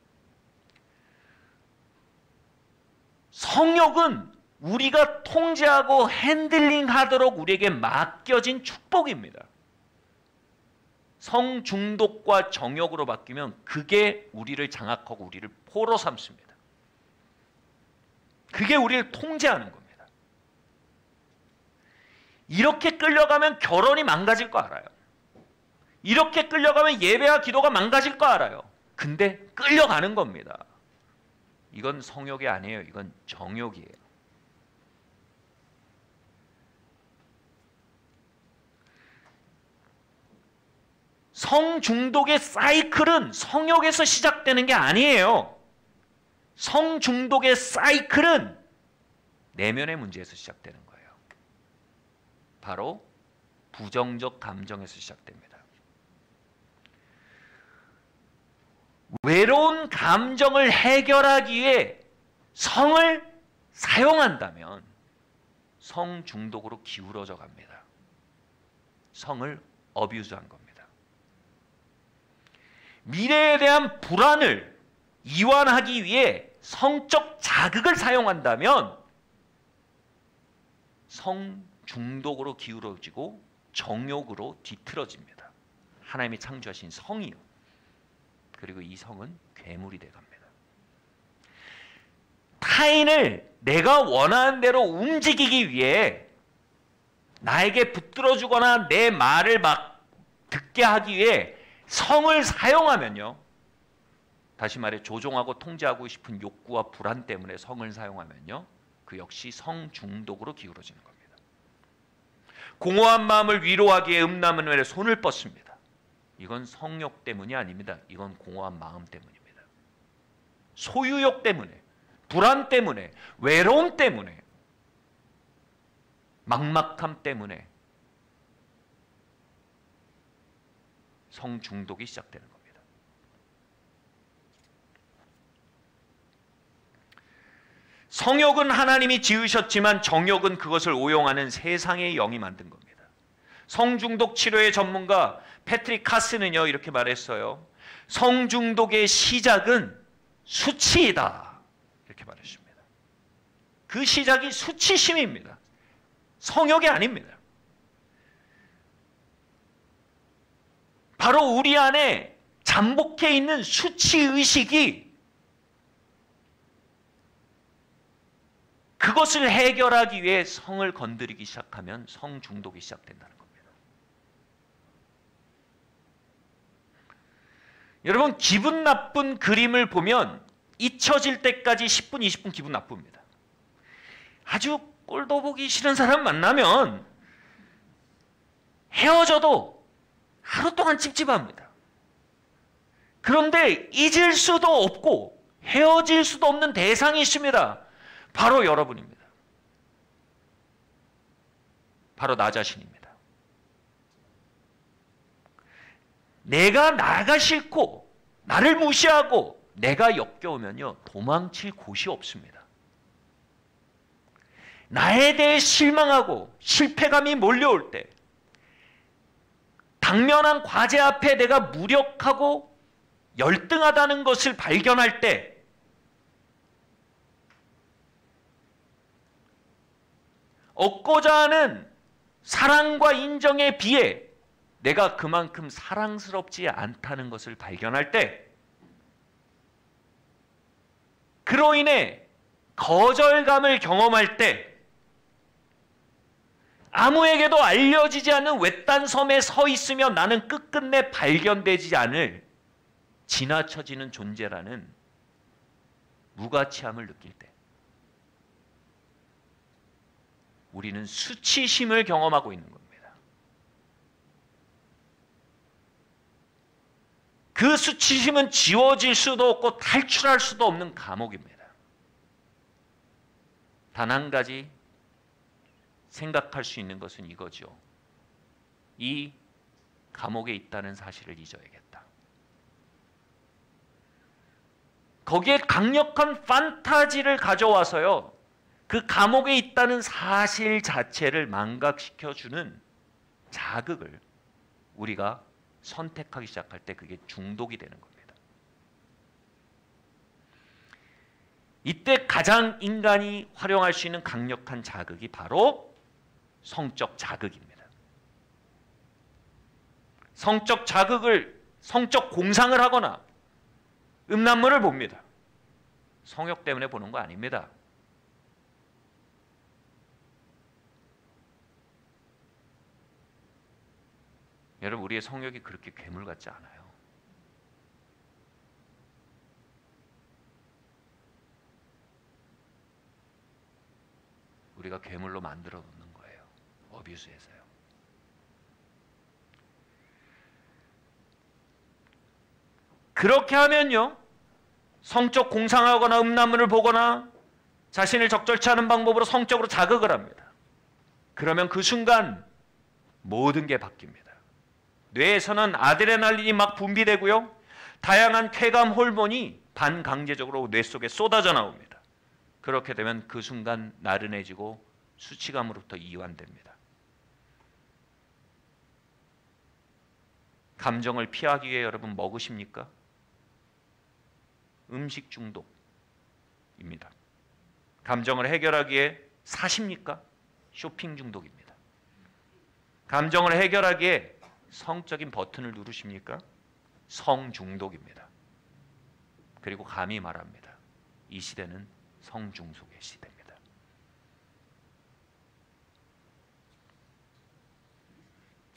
성욕은 우리가 통제하고 핸들링하도록 우리에게 맡겨진 축복입니다. 성중독과 정욕으로 바뀌면 그게 우리를 장악하고 우리를 포로 삼습니다. 그게 우리를 통제하는 겁니다. 이렇게 끌려가면 결혼이 망가질 거 알아요. 이렇게 끌려가면 예배와 기도가 망가질 거 알아요. 근데 끌려가는 겁니다. 이건 성욕이 아니에요. 이건 정욕이에요. 성중독의 사이클은 성욕에서 시작되는 게 아니에요. 성중독의 사이클은 내면의 문제에서 시작되는 거예요. 바로 부정적 감정에서 시작됩니다. 외로운 감정을 해결하기 위해 성을 사용한다면 성중독으로 기울어져 갑니다. 성을 어뷰즈한 겁니다. 미래에 대한 불안을 이완하기 위해 성적 자극을 사용한다면 성중독으로 기울어지고 정욕으로 뒤틀어집니다. 하나님이 창조하신 성이요. 그리고 이 성은 괴물이 돼갑니다. 타인을 내가 원하는 대로 움직이기 위해 나에게 붙들어주거나 내 말을 막 듣게 하기 위해 성을 사용하면요. 다시 말해 조종하고 통제하고 싶은 욕구와 불안 때문에 성을 사용하면요. 그 역시 성중독으로 기울어지는 겁니다. 공허한 마음을 위로하기 위해 음란물에 손을 뻗습니다. 이건 성욕 때문이 아닙니다. 이건 공허한 마음 때문입니다. 소유욕 때문에, 불안 때문에, 외로움 때문에, 막막함 때문에 성중독이 시작되는 겁니다. 성욕은 하나님이 지으셨지만 정욕은 그것을 오용하는 세상의 영이 만든 겁니다. 성중독 치료의 전문가 패트릭 카스는요 이렇게 말했어요. 성중독의 시작은 수치이다. 이렇게 말했습니다. 그 시작이 수치심입니다. 성욕이 아닙니다. 바로 우리 안에 잠복해 있는 수치의식이 그것을 해결하기 위해 성을 건드리기 시작하면 성중독이 시작된다는 겁니다. 여러분 기분 나쁜 그림을 보면 잊혀질 때까지 10분, 20분 기분 나쁩니다. 아주 꼴도 보기 싫은 사람 만나면 헤어져도 하루 동안 찝찝합니다. 그런데 잊을 수도 없고 헤어질 수도 없는 대상이 있습니다. 바로 여러분입니다. 바로 나 자신입니다. 내가 나가 싫고 나를 무시하고 내가 역겨우면요 도망칠 곳이 없습니다. 나에 대해 실망하고 실패감이 몰려올 때 당면한 과제 앞에 내가 무력하고 열등하다는 것을 발견할 때 얻고자 하는 사랑과 인정에 비해 내가 그만큼 사랑스럽지 않다는 것을 발견할 때 그로 인해 거절감을 경험할 때 아무에게도 알려지지 않는 외딴 섬에 서 있으며 나는 끝끝내 발견되지 않을 지나쳐지는 존재라는 무가치함을 느낄 때 우리는 수치심을 경험하고 있는 겁니다. 그 수치심은 지워질 수도 없고 탈출할 수도 없는 감옥입니다. 단 한 가지 생각할 수 있는 것은 이거죠. 이 감옥에 있다는 사실을 잊어야겠다. 거기에 강력한 판타지를 가져와서요, 그 감옥에 있다는 사실 자체를 망각시켜주는 자극을 우리가 선택하기 시작할 때 그게 중독이 되는 겁니다. 이때 가장 인간이 활용할 수 있는 강력한 자극이 바로 성적 자극입니다. 성적 자극을, 성적 공상을 하거나 음란물을 봅니다. 성욕 때문에 보는 거 아닙니다. 여러분, 우리의 성욕이 그렇게 괴물 같지 않아요. 우리가 괴물로 만들어 놓는 거예요. 어뷰스에서요. 그렇게 하면요, 성적 공상하거나 음란물을 보거나 자신을 적절치 않은 방법으로 성적으로 자극을 합니다. 그러면 그 순간 모든 게 바뀝니다. 뇌에서는 아드레날린이 막 분비되고요, 다양한 쾌감 호르몬이 반강제적으로 뇌 속에 쏟아져 나옵니다. 그렇게 되면 그 순간 나른해지고 수치감으로부터 이완됩니다. 감정을 피하기 위해 여러분 먹으십니까? 음식 중독입니다. 감정을 해결하기 위해 사십니까? 쇼핑 중독입니다. 감정을 해결하기에 성적인 버튼을 누르십니까? 성 중독입니다. 그리고 감히 말합니다. 이 시대는 성중독의 시대입니다.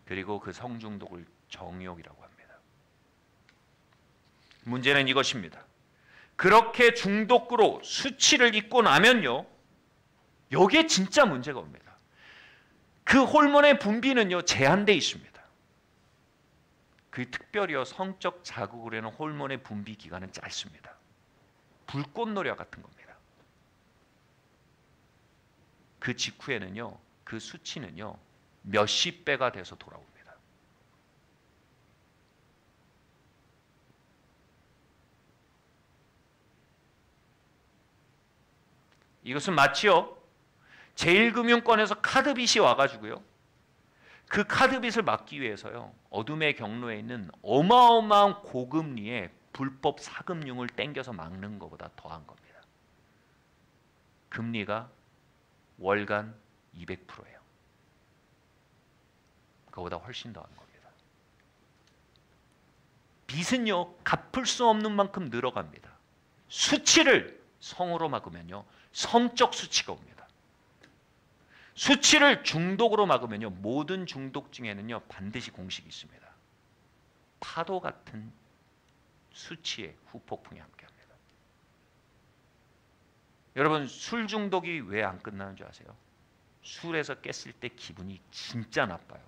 그리고 그 성중독을 정욕이라고 합니다. 문제는 이것입니다. 그렇게 중독으로 수치를 잊고 나면요, 여기에 진짜 문제가 옵니다. 그 호르몬의 분비는요, 제한되어 있습니다. 그 특별히요, 성적 자극으로 인한 호르몬의 분비 기간은 짧습니다. 불꽃놀이와 같은 겁니다. 그 직후에는요, 그 수치는요, 몇십 배가 돼서 돌아옵니다. 이것은 마치요, 제1금융권에서 카드빚이 와가지고요, 그 카드빚을 막기 위해서요, 어둠의 경로에 있는 어마어마한 고금리의 불법 사금융을 땡겨서 막는 것보다 더한 겁니다. 금리가 월간 200%예요. 그거보다 훨씬 더한 겁니다. 빚은요, 갚을 수 없는 만큼 늘어갑니다. 수치를 성으로 막으면요, 성적 수치가 옵니다. 수치를 중독으로 막으면요, 모든 중독증에는요, 반드시 공식이 있습니다. 파도 같은 수치의 후폭풍이 함께합니다. 여러분, 술 중독이 왜 안 끝나는 줄 아세요? 술에서 깼을 때 기분이 진짜 나빠요.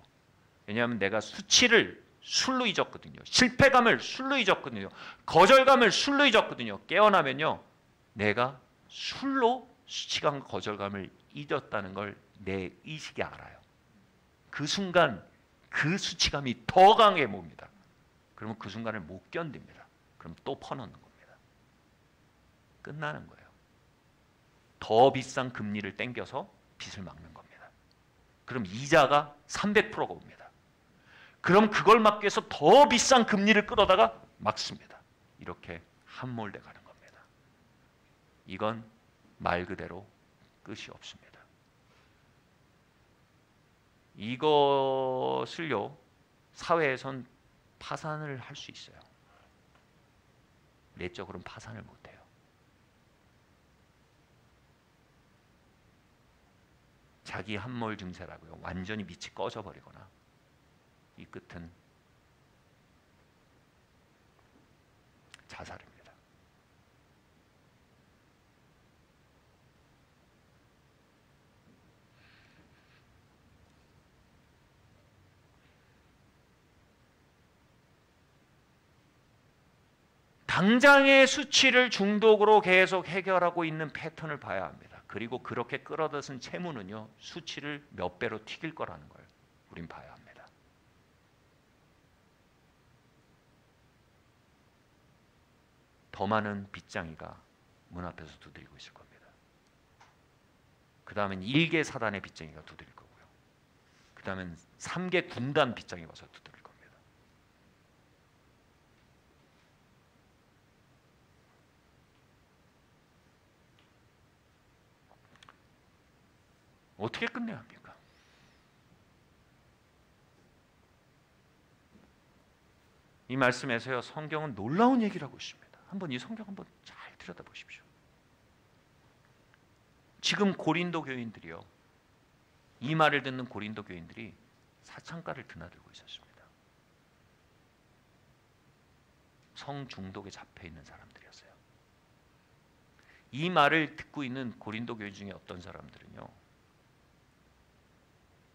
왜냐하면 내가 수치를 술로 잊었거든요. 실패감을 술로 잊었거든요. 거절감을 술로 잊었거든요. 깨어나면요, 내가 술로 수치감, 거절감을 잊었다는 걸 내 의식이 알아요. 그 순간 그 수치감이 더 강해 봅니다. 그러면 그 순간을 못 견딥니다. 그럼 또 퍼넣는 겁니다. 끝나는 거예요. 더 비싼 금리를 땡겨서 빚을 막는 겁니다. 그럼 이자가 300%가 옵니다. 그럼 그걸 막기 위해서 더 비싼 금리를 끌어다가 막습니다. 이렇게 함몰돼 가는 겁니다. 이건 말 그대로 끝이 없습니다. 이것을요, 사회에선 파산을 할 수 있어요. 내적으로는 파산을 못해요. 자기 함몰 증세라고요. 완전히 빛이 꺼져버리거나, 이 끝은 자살입니다. 당장의 수치를 중독으로 계속 해결하고 있는 패턴을 봐야 합니다. 그리고 그렇게 끌어들인 채무는요, 수치를 몇 배로 튀길 거라는 걸 우린 봐야 합니다. 더 많은 빚쟁이가 문 앞에서 두드리고 있을 겁니다. 그 다음엔 1개 사단의 빚쟁이가 두드릴 거고요. 그 다음엔 3개 군단 빚쟁이가 와서 두드릴 겁니다. 어떻게 끝내야 합니까? 이 말씀에서요, 성경은 놀라운 얘기를 하고 있습니다. 한번 이 성경 한번 잘 들여다보십시오. 지금 고린도 교인들이요, 이 말을 듣는 고린도 교인들이 사창가를 드나들고 있었습니다. 성중독에 잡혀 있는 사람들이었어요. 이 말을 듣고 있는 고린도 교인 중에 어떤 사람들은요,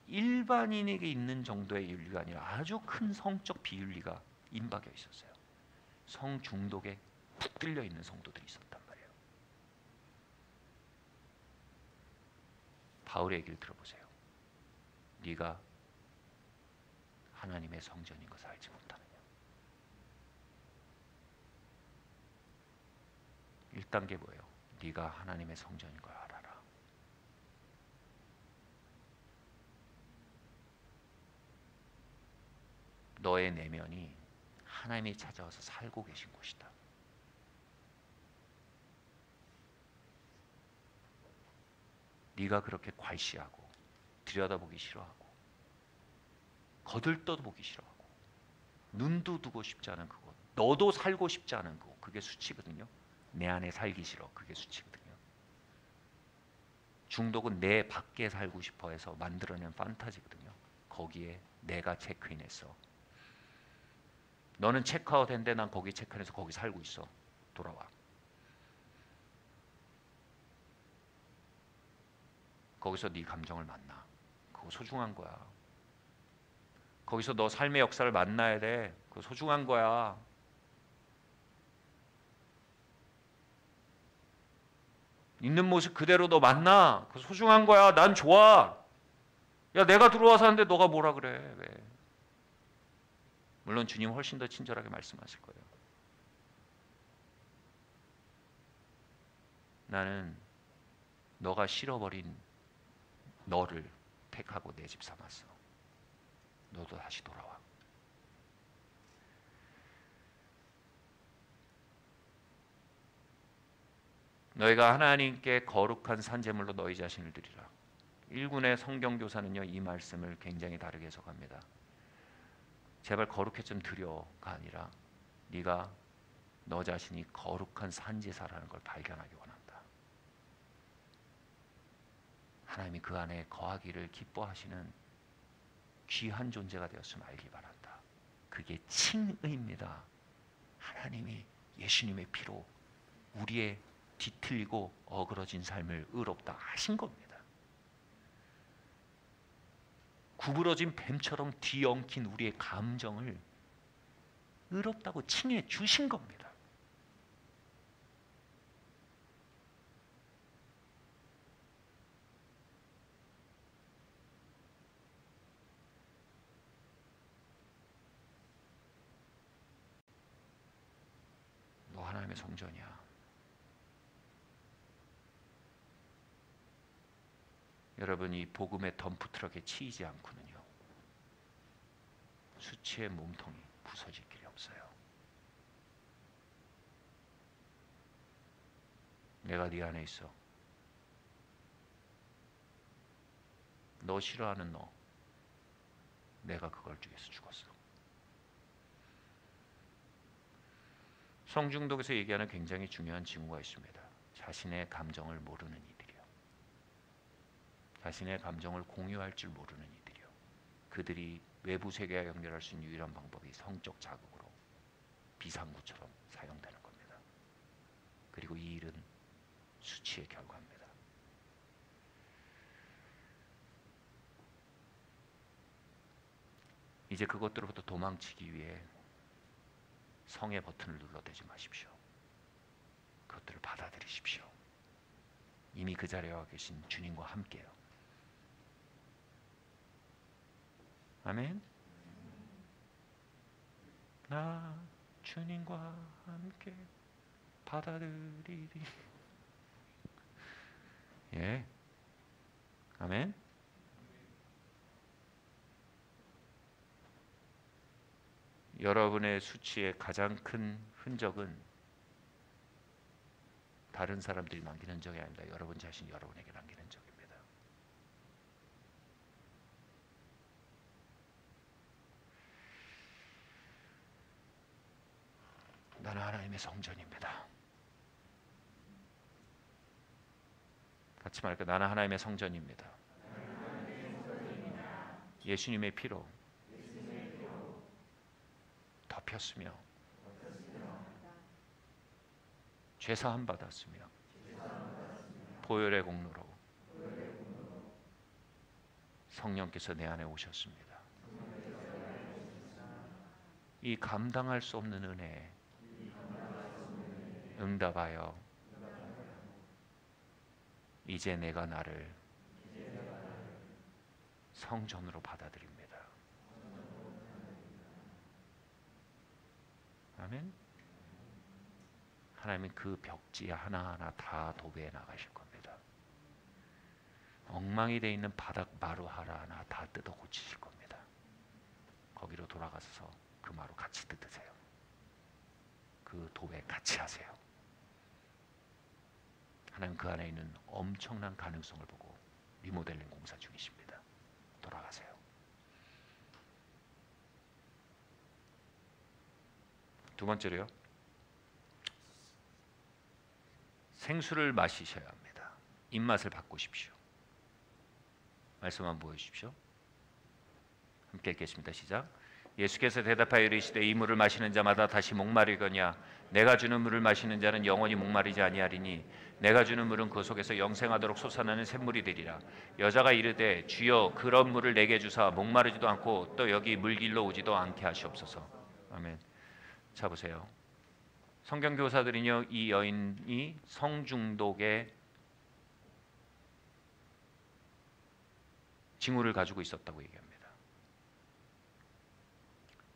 일반인에게 있는 정도의 윤리가 아니라 아주 큰 성적 비윤리가 임박해 있었어요. 성중독에 붙들려 있는 성도들이 있었단 말이에요. 바울의 얘기를 들어보세요. 네가 하나님의 성전인 것을 알지 못하느냐. 1단계 뭐예요? 네가 하나님의 성전인 걸 알아라. 너의 내면이 하나님이 찾아와서 살고 계신 곳이다. 네가 그렇게 괄시하고 들여다보기 싫어하고 거들떠보기 싫어하고 눈도 두고 싶지 않은 그곳, 너도 살고 싶지 않은 그곳, 그게 수치거든요. 내 안에 살기 싫어, 그게 수치거든요. 중독은 내 밖에 살고 싶어 해서 만들어낸 판타지거든요. 거기에 내가 체크인했어. 너는 체크아웃 했는데 난 거기 체크인해서 거기 살고 있어. 돌아와. 거기서 네 감정을 만나. 그거 소중한 거야. 거기서 너 삶의 역사를 만나야 돼. 그거 소중한 거야. 있는 모습 그대로 너 만나. 그거 소중한 거야. 난 좋아. 야, 내가 들어와서 하는데 너가 뭐라 그래. 왜? 물론 주님 훨씬 더 친절하게 말씀하실 거예요. 나는 너가 싫어버린 너를 택하고 내 집 삼았어. 너도 다시 돌아와. 너희가 하나님께 거룩한 산제물로 너희 자신을 드리라. 1군의 성경교사는요, 이 말씀을 굉장히 다르게 해석합니다. 제발 거룩해 좀 드려가 아니라 네가 너 자신이 거룩한 산제사라는 걸 발견하기 원한다. 하나님이 그 안에 거하기를 기뻐하시는 귀한 존재가 되었음을 알기 바란다. 그게 칭의입니다. 하나님이 예수님의 피로 우리의 뒤틀리고 어그러진 삶을 의롭다 하신 겁니다. 구부러진 뱀처럼 뒤엉킨 우리의 감정을 의롭다고 칭해 주신 겁니다. 너 하나님의 성전이야. 여러분, 이 복음의 덤프트럭에 치이지 않고는요, 수치의 몸통이 부서질 길이 없어요. 내가 네 안에 있어. 너 싫어하는 너, 내가 그걸 위해서 죽었어. 성중독에서 얘기하는 굉장히 중요한 징후가 있습니다. 자신의 감정을 모르는 이들이요. 자신의 감정을 공유할 줄 모르는 이들이요. 그들이 외부 세계와 연결할 수 있는 유일한 방법이 성적 자극으로 비상구처럼 사용되는 겁니다. 그리고 이 일은 수치의 결과입니다. 이제 그것들로부터 도망치기 위해 성의 버튼을 눌러대지 마십시오. 그것들을 받아들이십시오. 이미 그 자리에 와 계신 주님과 함께요. 아멘. 나 주님과 함께 받아들이리. 예. 아멘. 여러분의 수치의 가장 큰 흔적은 다른 사람들이 남긴 흔적이 아닙니다. 여러분 자신이 여러분에게 남긴 흔적입니다. 나는 하나님의 성전입니다. 같이 말할까요? 나는 하나님의 성전입니다. 예수님의 피로 덮였으며 죄사함 받았으며 보혈의 공로로 성령께서 내 안에 오셨습니다. 이 감당할 수 없는 은혜에 응답하여 이제 내가 나를 성전으로 받아들입니다. 아멘. 하나님은 그 벽지 하나하나 다 도배해 나가실 겁니다. 엉망이 되어 있는 바닥 마루 하나하나 다 뜯어 고치실 겁니다. 거기로 돌아가서 그 마루 같이 뜯으세요. 그 도배 같이 하세요. 하나님 그 안에 있는 엄청난 가능성을 보고 리모델링 공사 중이십니다. 돌아가세요. 두 번째로요. 생수를 마시셔야 합니다. 입맛을 바꾸십시오. 말씀 한번 보여주십시오. 함께 읽겠습니다. 시작. 예수께서 대답하여 이르시되 이 물을 마시는 자마다 다시 목마르거냐 내가 주는 물을 마시는 자는 영원히 목마르지 아니하리니 내가 주는 물은 그 속에서 영생하도록 솟아나는 샘물이 되리라. 여자가 이르되 주여 그런 물을 내게 주사 목마르지도 않고 또 여기 물길로 오지도 않게 하시옵소서. 아멘. 자 보세요. 성경 교사들은요 이 여인이 성중독의 징후를 가지고 있었다고 얘기합니다.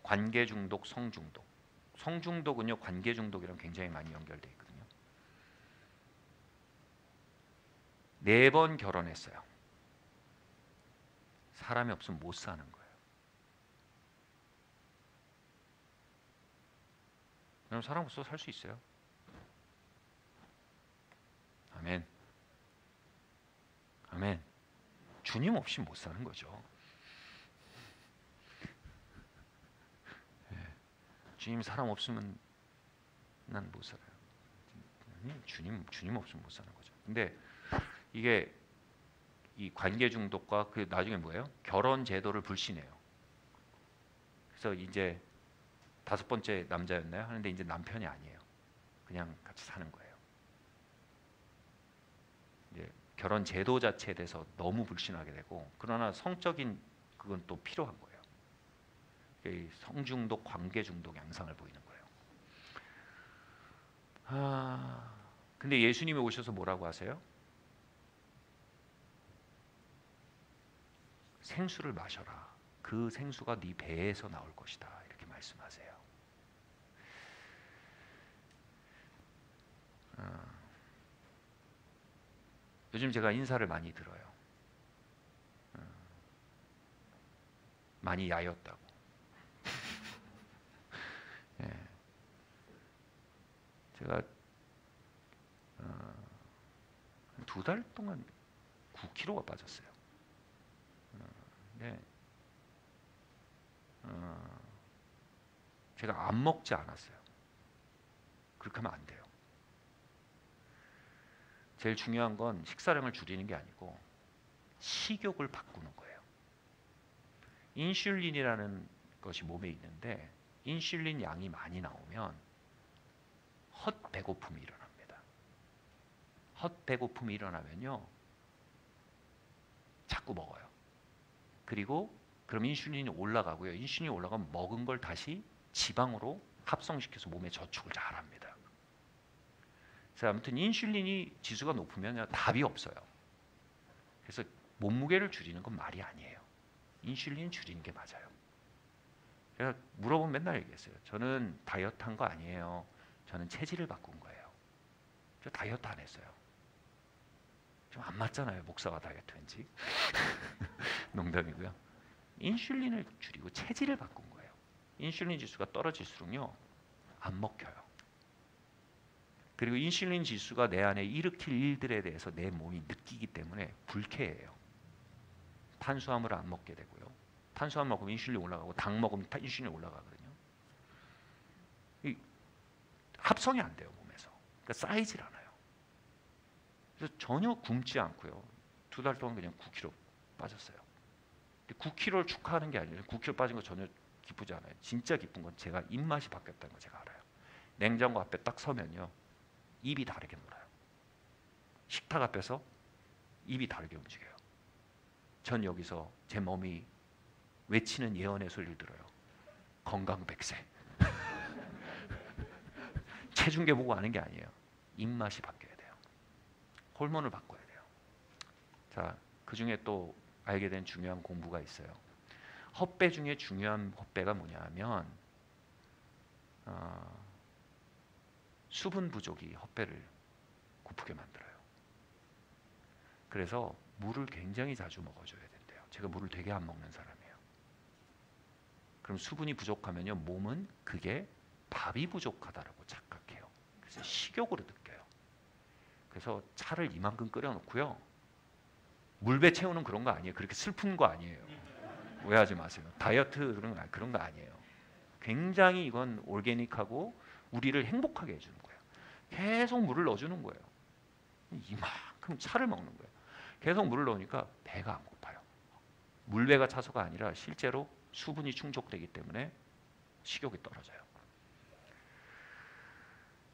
관계중독, 성중독. 성중독은요 관계중독이랑 굉장히 많이 연결되어 있거든요. 4번 결혼했어요. 사람이 없으면 못 사는 거예요. 여러분 사람 없어서 살 수 있어요. 아멘. 아멘. 주님 없이 못 사는 거죠. 주님 사람 없으면 난 못 살아요. 주님 없으면 못 사는 거죠. 근데 이게 이 관계 중독과 그 나중에 뭐예요? 결혼 제도를 불신해요. 그래서 이제 5번째 남자였나요? 하는데 이제 남편이 아니에요. 그냥 같이 사는 거예요. 이제 결혼 제도 자체에 대해서 너무 불신하게 되고 그러나 성적인 그건 또 필요한 거예요. 성중독, 관계중독 양상을 보이는 거예요. 근데 예수님이 오셔서 뭐라고 하세요? 생수를 마셔라. 그 생수가 네 배에서 나올 것이다. 이렇게 말씀하세요. 요즘 제가 인사를 많이 들어요. 많이 야였다고. 예. 제가 2달 동안 9kg가 빠졌어요. 네. 제가 안 먹지 않았어요. 그렇게 하면 안 돼요. 제일 중요한 건 식사량을 줄이는 게 아니고 식욕을 바꾸는 거예요. 인슐린이라는 것이 몸에 있는데 인슐린 양이 많이 나오면 헛 배고픔이 일어납니다. 헛 배고픔이 일어나면요 자꾸 먹어요. 그리고 그럼 인슐린이 올라가고요. 인슐린이 올라가면 먹은 걸 다시 지방으로 합성시켜서 몸에 저축을 잘합니다. 그래서 아무튼 인슐린이 지수가 높으면 답이 없어요. 그래서 몸무게를 줄이는 건 말이 아니에요. 인슐린 줄이는 게 맞아요. 제가 물어보면 맨날 얘기했어요. 저는 다이어트 한 거 아니에요. 저는 체질을 바꾼 거예요. 저 다이어트 안 했어요. 좀 안 맞잖아요. 목사가 다이어트 왠지. 농담이고요. 인슐린을 줄이고 체질을 바꾼 거예요. 인슐린 지수가 떨어질수록요 안 먹혀요. 그리고 인슐린 지수가 내 안에 일으킬 일들에 대해서 내 몸이 느끼기 때문에 불쾌해요. 탄수화물을 안 먹게 되고요. 탄수화물 먹으면 인슐린 올라가고 당 먹으면 인슐린 올라가거든요. 합성이 안 돼요 몸에서. 그러니까 쌓이질 않아요. 그래서 전혀 굶지 않고요. 2달 동안 그냥 9kg 빠졌어요. 9kg를 축하하는 게 아니에요. 9kg 빠진 거 전혀 기쁘지 않아요. 진짜 기쁜 건 제가 입맛이 바뀌었다는 거 제가 알아요. 냉장고 앞에 딱 서면요. 입이 다르게 놀아요. 식탁 앞에서 입이 다르게 움직여요. 전 여기서 제 몸이 외치는 예언의 소리를 들어요. 건강백세. 체중계 보고 아는 게 아니에요. 입맛이 바뀌어야 돼요. 호르몬을 바꿔야 돼요. 자, 그 중에 또 알게 된 중요한 공부가 있어요. 헛배 중에 중요한 헛배가 뭐냐면 수분 부족이 헛배를 고프게 만들어요. 그래서 물을 굉장히 자주 먹어줘야 된대요. 제가 물을 되게 안 먹는 사람이에요. 그럼 수분이 부족하면요 몸은 그게 밥이 부족하다라고 착각해요. 그래서 식욕으로 느껴요. 그래서 차를 이만큼 끓여놓고요 물배 채우는 그런 거 아니에요. 그렇게 슬픈 거 아니에요. 오해하지 마세요. 다이어트 그런 거 아니에요. 굉장히 이건 올게닉하고 우리를 행복하게 해주는 거예요. 계속 물을 넣어주는 거예요. 이만큼 차를 먹는 거예요. 계속 물을 넣으니까 배가 안 고파요. 물배가 차서가 아니라 실제로 수분이 충족되기 때문에 식욕이 떨어져요.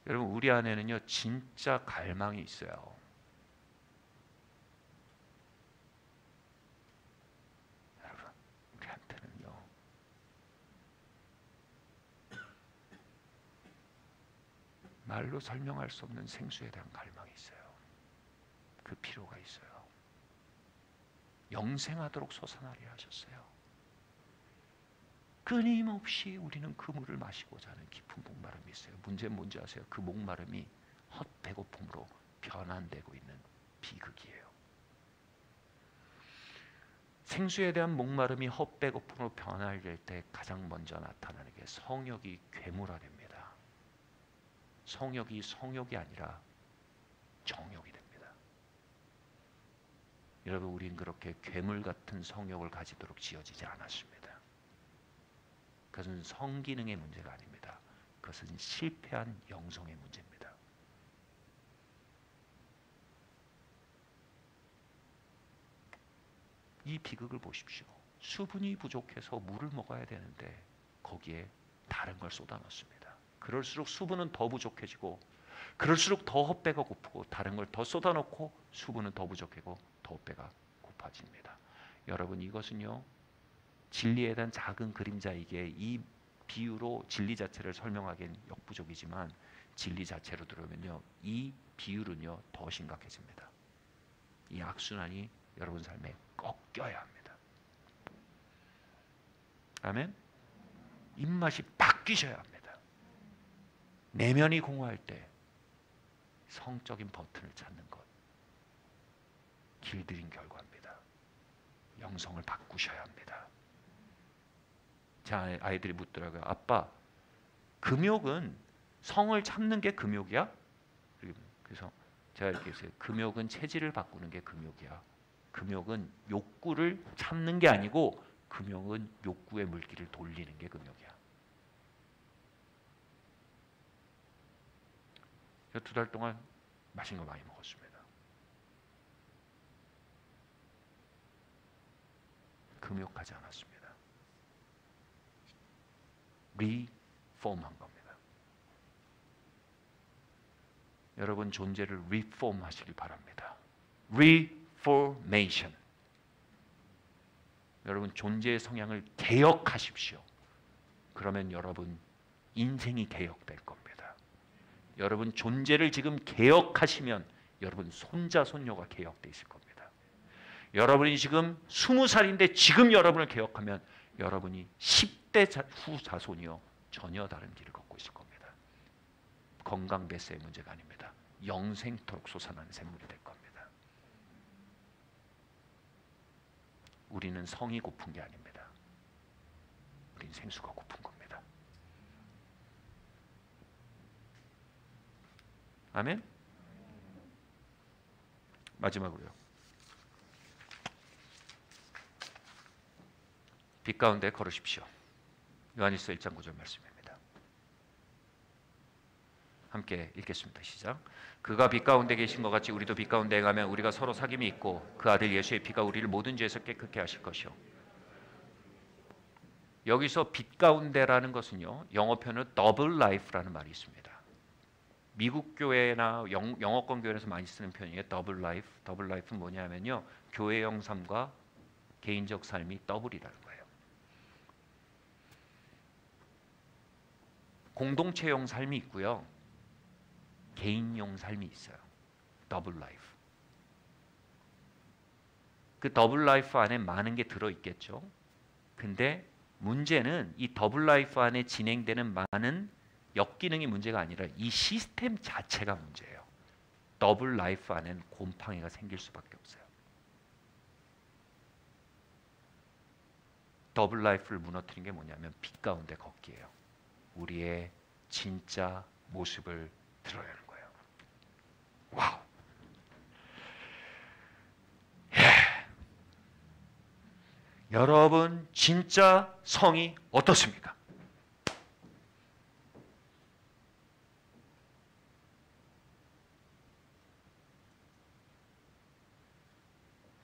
여러분 우리 안에는요 진짜 갈망이 있어요. 여러분 우리한테는요 말로 설명할 수 없는 생수에 대한 갈망이 있어요. 그 필요가 있어요. 영생하도록 솟아나려 하셨어요. 끊임없이 우리는 그 물을 마시고자 하는 깊은 목마름이 있어요. 문제는 뭔지 아세요? 그 목마름이 헛배고픔으로 변환되고 있는 비극이에요. 생수에 대한 목마름이 헛배고픔으로 변화될 때 가장 먼저 나타나는 게 성욕이 괴물화됩니다. 성욕이 성욕이 아니라 정욕이 됩니다. 여러분 우린 그렇게 괴물 같은 성욕을 가지도록 지어지지 않았습니다. 그것은 성기능의 문제가 아닙니다. 그것은 실패한 영성의 문제입니다. 이 비극을 보십시오. 수분이 부족해서 물을 먹어야 되는데 거기에 다른 걸 쏟아넣습니다. 그럴수록 수분은 더 부족해지고 그럴수록 더 헛배가 고프고 다른 걸 더 쏟아넣고 수분은 더 부족해지고 더 헛배가 고파집니다. 여러분 이것은요. 진리에 대한 작은 그림자이기에 이 비유로 진리 자체를 설명하기엔 역부족이지만 진리 자체로 들으면요. 이 비율은요. 더 심각해집니다. 이 악순환이 여러분 삶에 꺾여야 합니다. 아멘? 입맛이 바뀌셔야 합니다. 내면이 공허할 때 성적인 버튼을 찾는 것. 길들인 결과입니다. 영성을 바꾸셔야 합니다. 제 아이들이 묻더라고요. 아빠, 금욕은 성을 참는 게 금욕이야? 그래서 제가 이렇게 했어요. 금욕은 체질을 바꾸는 게 금욕이야. 금욕은 욕구를 참는 게 아니고 금욕은 욕구의 물기를 돌리는 게 금욕이야. 2달 동안 맛있는 거 많이 먹었습니다. 금욕하지 않았습니다. 리폼한 겁니다. 여러분 존재를 리폼 하시길 바랍니다. 리포메이션. 여러분 존재의 성향을 개혁하십시오. 그러면 여러분 인생이 개혁될 겁니다. 여러분 존재를 지금 개혁하시면 여러분 손자 손녀가 개혁돼 있을 겁니다. 여러분이 지금 20살인데 지금 여러분을 개혁하면 여러분이 10대 후 자손이요 전혀 다른 길을 걷고 있을 겁니다. 건강 배세의 문제가 아닙니다. 영생토록 솟아나는 샘물이 될 겁니다. 우리는 성이 고픈 게 아닙니다. 우리는 생수가 고픈 겁니다. 아멘? 마지막으로요. 빛 가운데 걸으십시오. 요한일서 1장 9절 말씀입니다. 함께 읽겠습니다. 시작. 그가 빛 가운데 계신 것 같이 우리도 빛 가운데 가면 우리가 서로 사귐이 있고 그 아들 예수의 피가 우리를 모든 죄에서 깨끗게 하실 것이요. 여기서 빛 가운데라는 것은요. 영어 표현은 더블 라이프라는 말이 있습니다. 미국 교회나 영어권 교회에서 많이 쓰는 표현이에요. 더블 라이프. 더블 라이프는 뭐냐면요. 교회형 삶과 개인적 삶이 더블이라는 거예요. 공동체용 삶이 있고요. 개인용 삶이 있어요. 더블 라이프. 그 더블 라이프 안에 많은 게 들어있겠죠. 근데 문제는 이 더블 라이프 안에 진행되는 많은 역기능이 문제가 아니라 이 시스템 자체가 문제예요. 더블 라이프 안에는 곰팡이가 생길 수밖에 없어요. 더블 라이프를 무너뜨린 게 뭐냐면 빛 가운데 걷기예요. 우리의 진짜 모습을 드러내는 거예요. 와우. 여러분 진짜 성이 어떻습니까?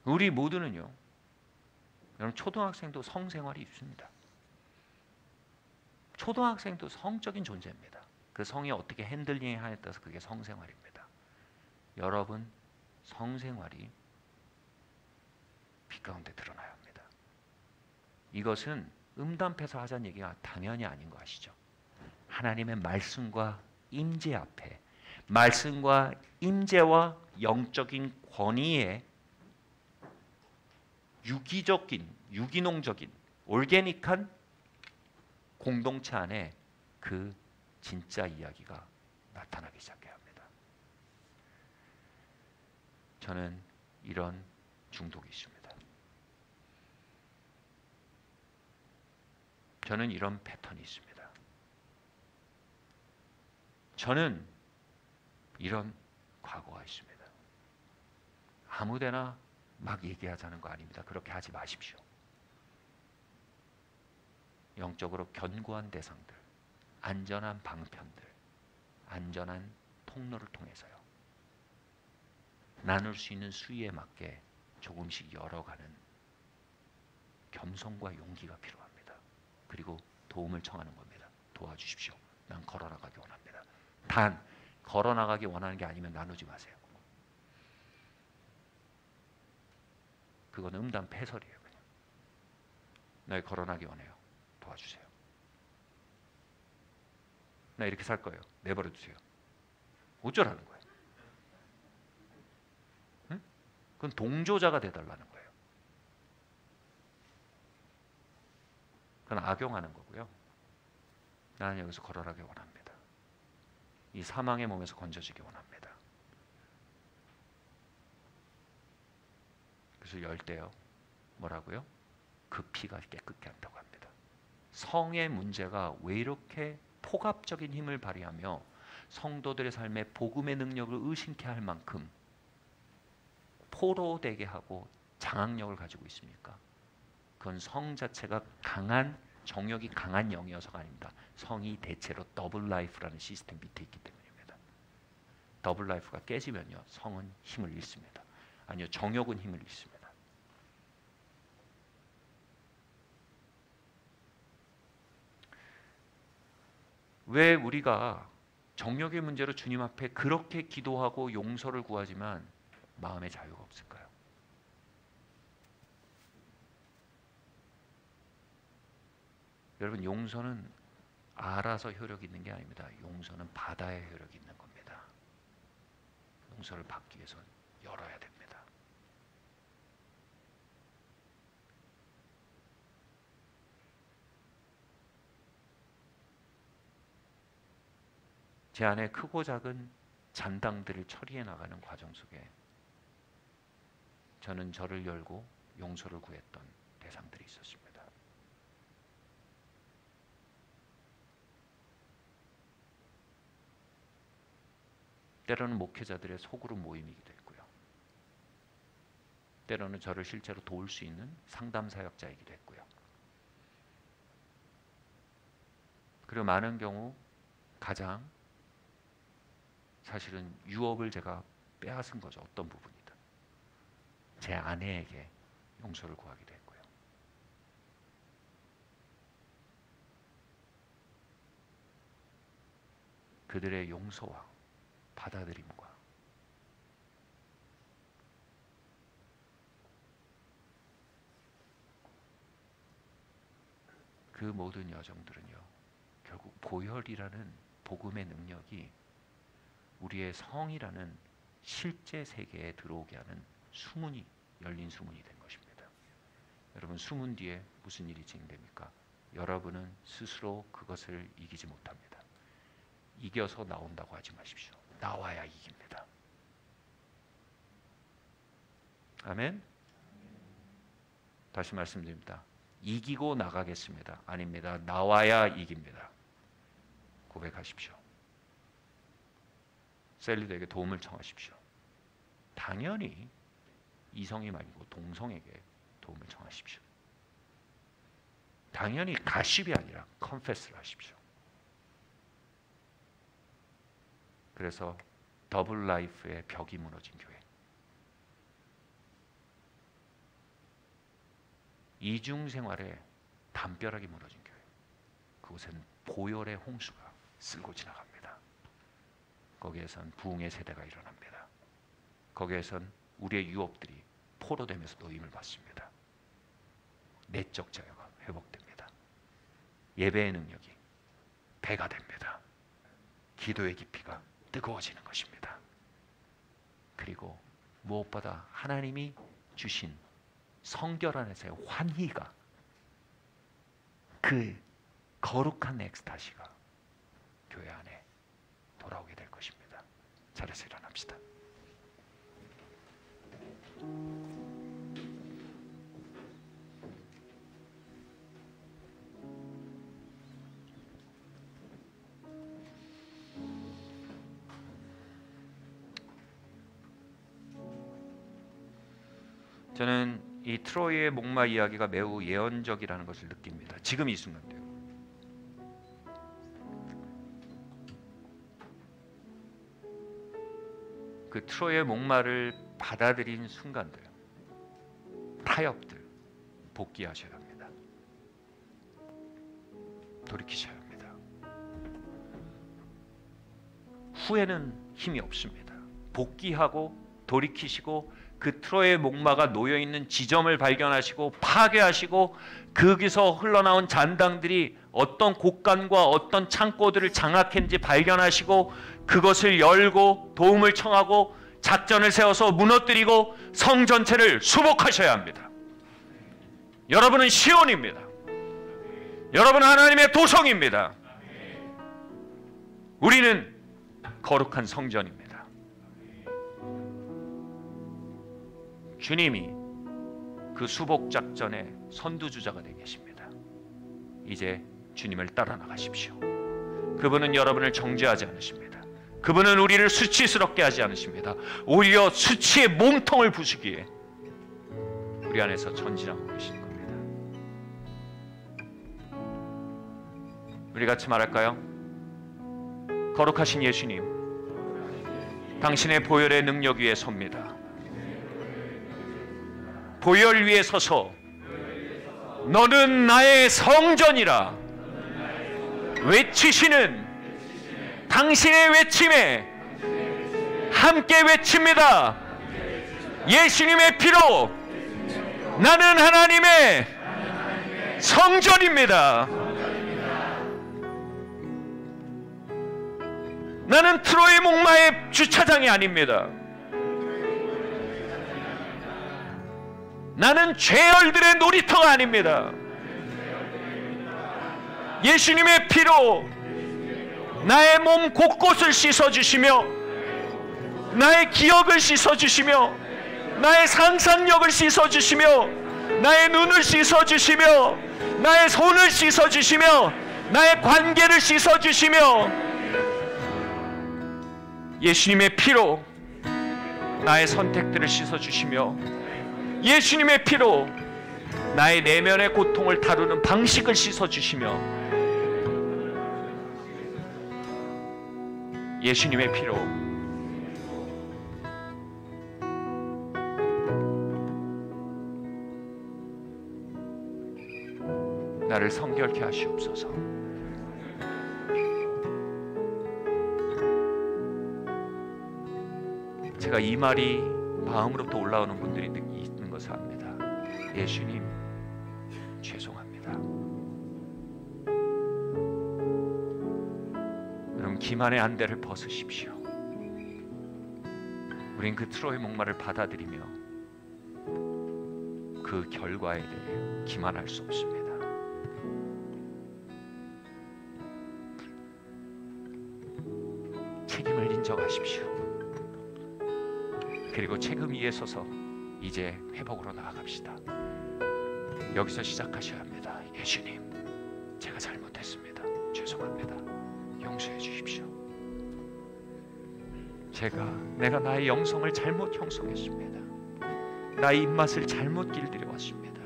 우리 모두는요. 여러분 초등학생도 성생활이 있습니다. 초등학생도 성적인 존재입니다. 그 성이 어떻게 핸들링하냐에 따라서 그게 성생활입니다. 여러분 성생활이 빛 가운데 드러나야 합니다. 이것은 음담패서 하자는 얘기가 당연히 아닌 거 아시죠? 하나님의 말씀과 임재 앞에 말씀과 임재와 영적인 권위에 유기농적인 올게닉한 공동체 안에 그 진짜 이야기가 나타나기 시작해야 합니다. 저는 이런 중독이 있습니다. 저는 이런 패턴이 있습니다. 저는 이런 과거가 있습니다. 아무데나 막 얘기하자는 거 아닙니다. 그렇게 하지 마십시오. 영적으로 견고한 대상들, 안전한 방편들, 안전한 통로를 통해서요. 나눌 수 있는 수위에 맞게 조금씩 열어가는 겸손과 용기가 필요합니다. 그리고 도움을 청하는 겁니다. 도와주십시오. 난 걸어나가기 원합니다. 단 걸어나가기 원하는 게 아니면 나누지 마세요. 그건 음담 패설이에요. 그냥. 나 걸어나기 원해요. 도와주세요. 나 이렇게 살 거예요. 내버려 두세요. 어쩌라는 거예요? 응? 그건 동조자가 돼달라는 거예요. 그건 악용하는 거고요. 나는 여기서 걸어나기 원합니다. 이 사망의 몸에서 건져지기 원합니다. 그래서 열 때요. 뭐라고요? 그 피가 깨끗게 한다고 합니다. 성의 문제가 왜 이렇게 폭압적인 힘을 발휘하며 성도들의 삶에 복음의 능력을 의심케 할 만큼 포로되게 하고 장악력을 가지고 있습니까? 그건 성 자체가 강한 정욕이 강한 영이어서가 아닙니다. 성이 대체로 더블 라이프라는 시스템 밑에 있기 때문입니다. 더블 라이프가 깨지면요. 성은 힘을 잃습니다. 아니요. 정욕은 힘을 잃습니다. 왜 우리가 정욕의 문제로 주님 앞에 그렇게 기도하고 용서를 구하지만 마음의 자유가 없을까요? 여러분 용서는 알아서 효력이 있는 게 아닙니다. 용서는 받아야 효력이 있는 겁니다. 용서를 받기 위해서는 열어야 됩니다. 제 안에 크고 작은 잔당들을 처리해 나가는 과정 속에 저는 저를 열고 용서를 구했던 대상들이 있었습니다. 때로는 목회자들의 소그룹 모임이기도 했고요. 때로는 저를 실제로 도울 수 있는 상담 사역자이기도 했고요. 그리고 많은 경우 가장 사실은 유업을 제가 빼앗은 거죠. 어떤 부분이든. 제 아내에게 용서를 구하기도 했고요. 그들의 용서와 받아들임과 그 모든 여정들은요, 결국 보혈이라는 복음의 능력이 우리의 성이라는 실제 세계에 들어오게 하는 수문이 열린 수문이 된 것입니다. 여러분, 수문 뒤에 무슨 일이 진행됩니까? 여러분은 스스로 그것을 이기지 못합니다. 이겨서 나온다고 하지 마십시오. 나와야 이깁니다. 아멘? 다시 말씀드립니다. 이기고 나가겠습니다. 아닙니다. 나와야 이깁니다. 고백하십시오. 셀리드에게 도움을 청하십시오. 당연히 이성이 말고 동성에게 도움을 청하십시오. 당연히 가십이 아니라 컨페스를 하십시오. 그래서 더블 라이프의 벽이 무너진 교회, 이중 생활의 담벼락이 무너진 교회, 그곳에는 보혈의 홍수가 쓸고 지나갑니다. 거기에선 부흥의 세대가 일어납니다. 거기에선 우리의 유업들이 포로되면서 노임을 받습니다. 내적 자유가 회복됩니다. 예배의 능력이 배가 됩니다. 기도의 깊이가 뜨거워지는 것입니다. 그리고 무엇보다 하나님이 주신 성결 안에서의 환희가, 그 거룩한 엑스타시가 교회 안에 돌아오게 될 것입니다. 자리에서 일어납시다. 저는 이 트로이의 목마 이야기가 매우 예언적이라는 것을 느낍니다. 지금 이 순간도요. 그 트로이의 목마를 받아들인 순간들, 타협들 복귀하셔야 합니다. 돌이키셔야 합니다. 후에는 힘이 없습니다. 복귀하고 돌이키시고 그 트로이의 목마가 놓여있는 지점을 발견하시고 파괴하시고 거기서 흘러나온 잔당들이 어떤 곳간과 어떤 창고들을 장악했는지 발견하시고 그것을 열고 도움을 청하고 작전을 세워서 무너뜨리고 성 전체를 수복하셔야 합니다. 여러분은 시온입니다. 여러분은 하나님의 도성입니다. 우리는 거룩한 성전입니다. 주님이 그 수복 작전의 선두주자가 되어 계십니다. 이제 주님을 따라 나가십시오. 그분은 여러분을 정죄하지 않으십니다. 그분은 우리를 수치스럽게 하지 않으십니다. 오히려 수치의 몸통을 부수기에 우리 안에서 전진하고 계신 겁니다. 우리 같이 말할까요? 거룩하신 예수님, 당신의 보혈의 능력 위에 섭니다. 보혈 위에 서서 너는 나의 성전이라 외치시는 당신의 외침에 함께 외칩니다. 예수님의 피로 나는 하나님의 성전입니다. 나는 트로이 목마의 주차장이 아닙니다. 나는 죄열들의 놀이터가 아닙니다. 예수님의 피로 나의 몸 곳곳을 씻어주시며 나의 기억을 씻어주시며 나의 상상력을 씻어주시며 나의 눈을 씻어주시며 나의 손을 씻어주시며 나의 관계를 씻어주시며 예수님의 피로 나의 선택들을 씻어주시며 예수님의 피로 나의 내면의 고통을 다루는 방식을 씻어주시며 예수님의 피로 나를 성결케 하시옵소서. 제가 이 말이 마음으로부터 올라오는 분들이 있는 것을 압니다. 예수님, 죄송합니다. 여러분, 기만의 안대를 벗으십시오. 우린 그 트로이 목마를 받아들이며 그 결과에 대해 기만할 수 없습니다. 책임을 인정하십시오. 그리고 책임 위에 서서 이제 회복으로 나아갑시다. 여기서 시작하셔야 합니다. 예수님, 제가 잘못했습니다. 죄송합니다. 용서해 주십시오. 내가 나의 영성을 잘못 형성했습니다. 나의 입맛을 잘못 길들여 왔습니다.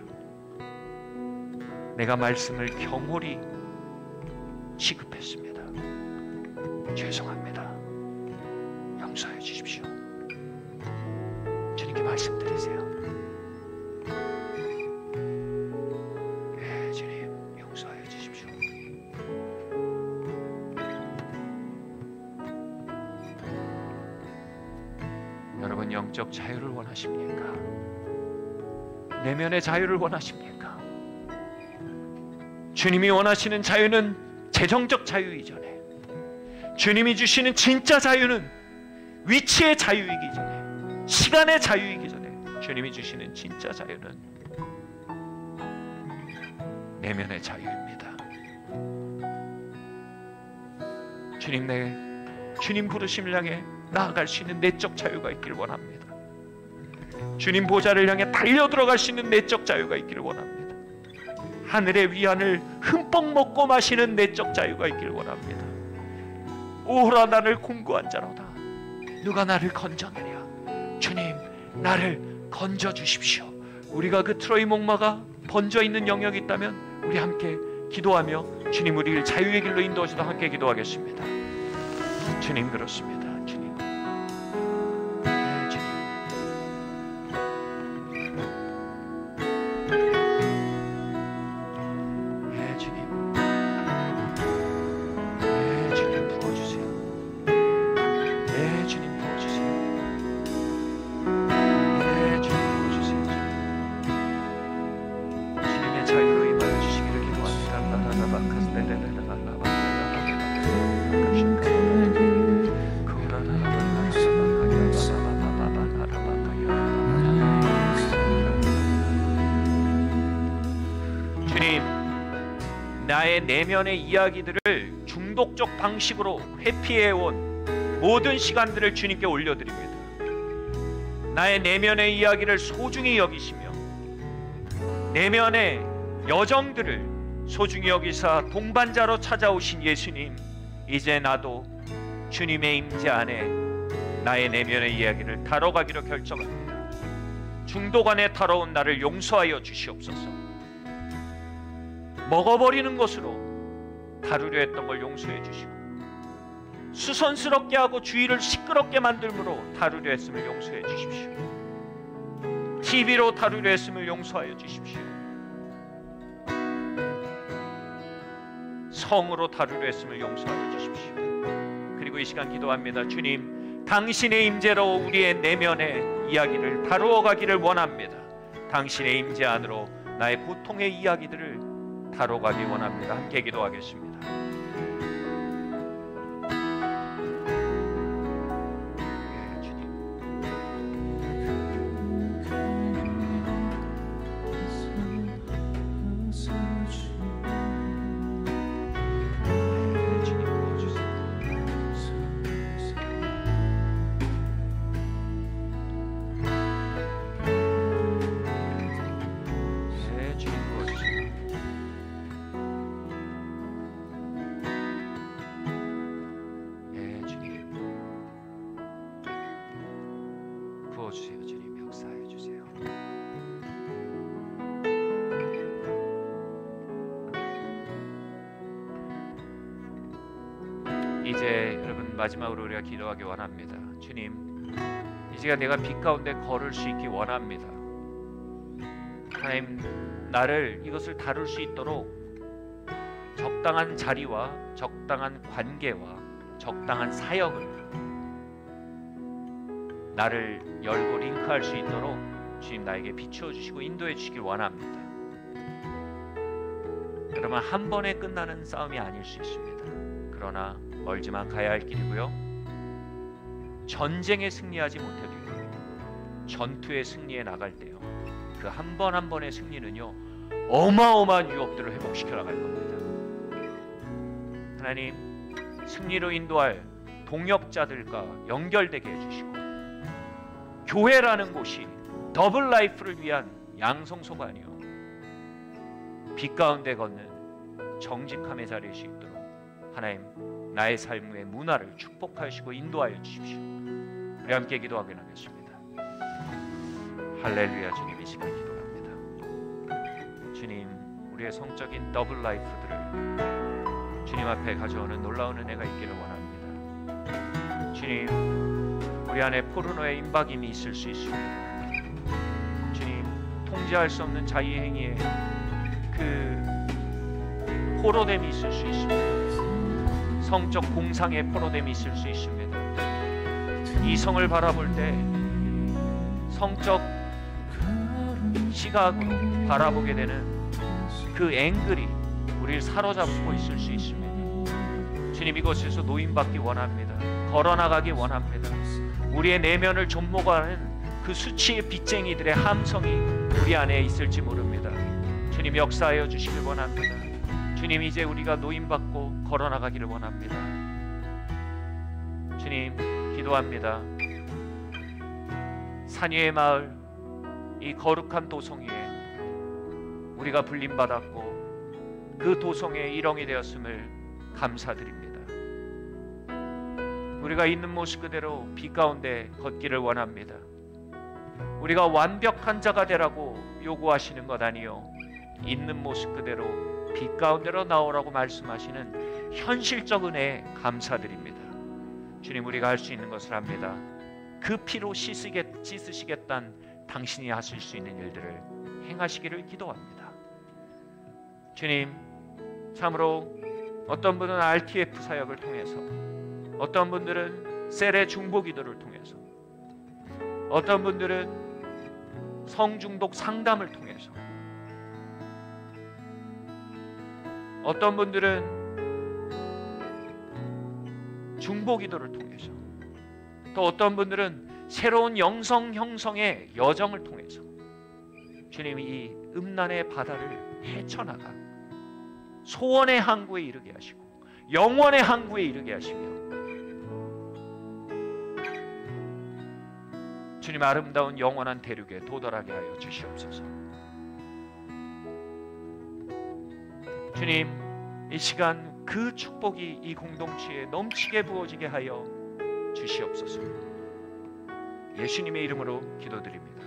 내가 말씀을 경홀히 취급했습니다. 죄송합니다. 용서해 주십시오. 주님께 말씀드리세요. 네, 주님, 용서해 주십시오. 여러분, 영적 자유를 원하십니까? 내면의 자유를 원하십니까? 주님이 원하시는 자유는 재정적 자유 이전에, 주님이 주시는 진짜 자유는 위치의 자유이기 전에, 시간의 자유이기 전에, 주님이 주시는 진짜 자유는 내면의 자유입니다. 주님 부르심을 향해 나아갈 수 있는 내적 자유가 있기를 원합니다. 주님 보좌를 향해 달려 들어갈 수 있는 내적 자유가 있기를 원합니다. 하늘의 위안을 흠뻑 먹고 마시는 내적 자유가 있기를 원합니다. 오라, 나를 공고한 자로다. 누가 나를 건져내랴. 주님, 나를 건져주십시오. 우리가 그 트로이 목마가 번져있는 영역이 있다면 우리 함께 기도하며 주님 우리를 자유의 길로 인도하시다 함께 기도하겠습니다. 주님, 그렇습니다. 주님, 네, 주님. 네, 주님. 네, 주님, 부어주세요. 네, 주님, 부어주세요. 네, 주님, 부어주세요. 주님의 자유로 임하여 주시기를 기도합니다. 주님, 나의 내면의 이야기들을 중독적 방식으로 회피해온 모든 시간들을 주님께 올려드립니다. 나의 내면의 이야기를 소중히 여기시며 내면의 여정들을 소중히 여기사 동반자로 찾아오신 예수님, 이제 나도 주님의 임재 안에 나의 내면의 이야기를 다뤄가기로 결정합니다. 중독 안에 다뤄온 나를 용서하여 주시옵소서. 먹어버리는 것으로 다루려 했던 걸 용서해 주시고, 수선스럽게 하고 주위를 시끄럽게 만들므로 다루려 했음을 용서해 주십시오. TV로 다루려 했음을 용서하여 주십시오. 성으로 다루려 했음을 용서하여 주십시오. 그리고 이 시간 기도합니다. 주님, 당신의 임재로 우리의 내면의 이야기를 다루어 가기를 원합니다. 당신의 임재 안으로 나의 고통의 이야기들을 다뤄가기 원합니다. 함께 기도하겠습니다. 이제 여러분 마지막으로 우리가 기도하기 원합니다. 주님, 이 시간 내가 빛 가운데 걸을 수 있기 원합니다. 하나님, 나를 이것을 다룰 수 있도록 적당한 자리와 적당한 관계와 적당한 사역을 나를 열고 링크할 수 있도록 주님 나에게 비추어 주시고 인도해 주시길 원합니다. 그러면 한 번에 끝나는 싸움이 아닐 수 있습니다. 그러나 멀지만 가야 할 길이고요. 전쟁에 승리하지 못해도 전투에 승리해 나갈 때요, 그 한 번 한 번의 승리는요 어마어마한 유업들을 회복시켜 나갈 겁니다. 하나님, 승리로 인도할 동역자들과 연결되게 해주시고 교회라는 곳이 더블 라이프를 위한 양성소가 아니요 빛 가운데 걷는 정직함의 자리일 수 있도록 하나님, 나의 삶의 문화를 축복하시고 인도하여 주십시오. 우리 함께 기도하게 나겠습니다. 할렐루야. 주님, 이 시간 기도합니다. 주님, 우리의 성적인 더블 라이프들을 주님 앞에 가져오는 놀라운 은혜가 있기를 원합니다. 주님, 우리 안에 포르노의 임박임이 있을 수 있습니다. 주님, 통제할 수 없는 자의행위에 그 포로됨이 있을 수 있습니다. 성적 공상의 포로됨이 있을 수 있습니다. 이성을 바라볼 때 성적 시각으로 바라보게 되는 그 앵글이 우리를 사로잡고 있을 수 있습니다. 주님, 이곳에서 노임받기 원합니다. 걸어나가기 원합니다. 우리의 내면을 좀먹어가는 그 수치의 빚쟁이들의 함성이 우리 안에 있을지 모릅니다. 주님, 역사하여 주시길 원합니다. 주님, 이제 우리가 노임받고 걸어나가기를 원합니다. 주님, 기도합니다. 산위의 마을, 이 거룩한 도성 위에 우리가 불림받았고 그 도성의 일원이 되었음을 감사드립니다. 우리가 있는 모습 그대로 빛 가운데 걷기를 원합니다. 우리가 완벽한 자가 되라고 요구하시는 것 아니요, 있는 모습 그대로 빛 가운데로 나오라고 말씀하시는 현실적 은혜에 감사드립니다. 주님, 우리가 할 수 있는 것을 합니다. 그 피로 씻으시겠다는 당신이 하실 수 있는 일들을 행하시기를 기도합니다. 주님, 참으로 어떤 분은 RTF 사역을 통해서, 어떤 분들은 셀의 중보기도를 통해서, 어떤 분들은 성중독 상담을 통해서, 어떤 분들은 중보기도를 통해서, 또 어떤 분들은 새로운 영성 형성의 여정을 통해서 주님이 이 음란의 바다를 헤쳐나가 소원의 항구에 이르게 하시고 영원의 항구에 이르게 하시며, 주님, 아름다운 영원한 대륙에 도달하게 하여 주시옵소서. 주님, 이 시간 그 축복이 이 공동체에 넘치게 부어지게 하여 주시옵소서. 예수님의 이름으로 기도드립니다.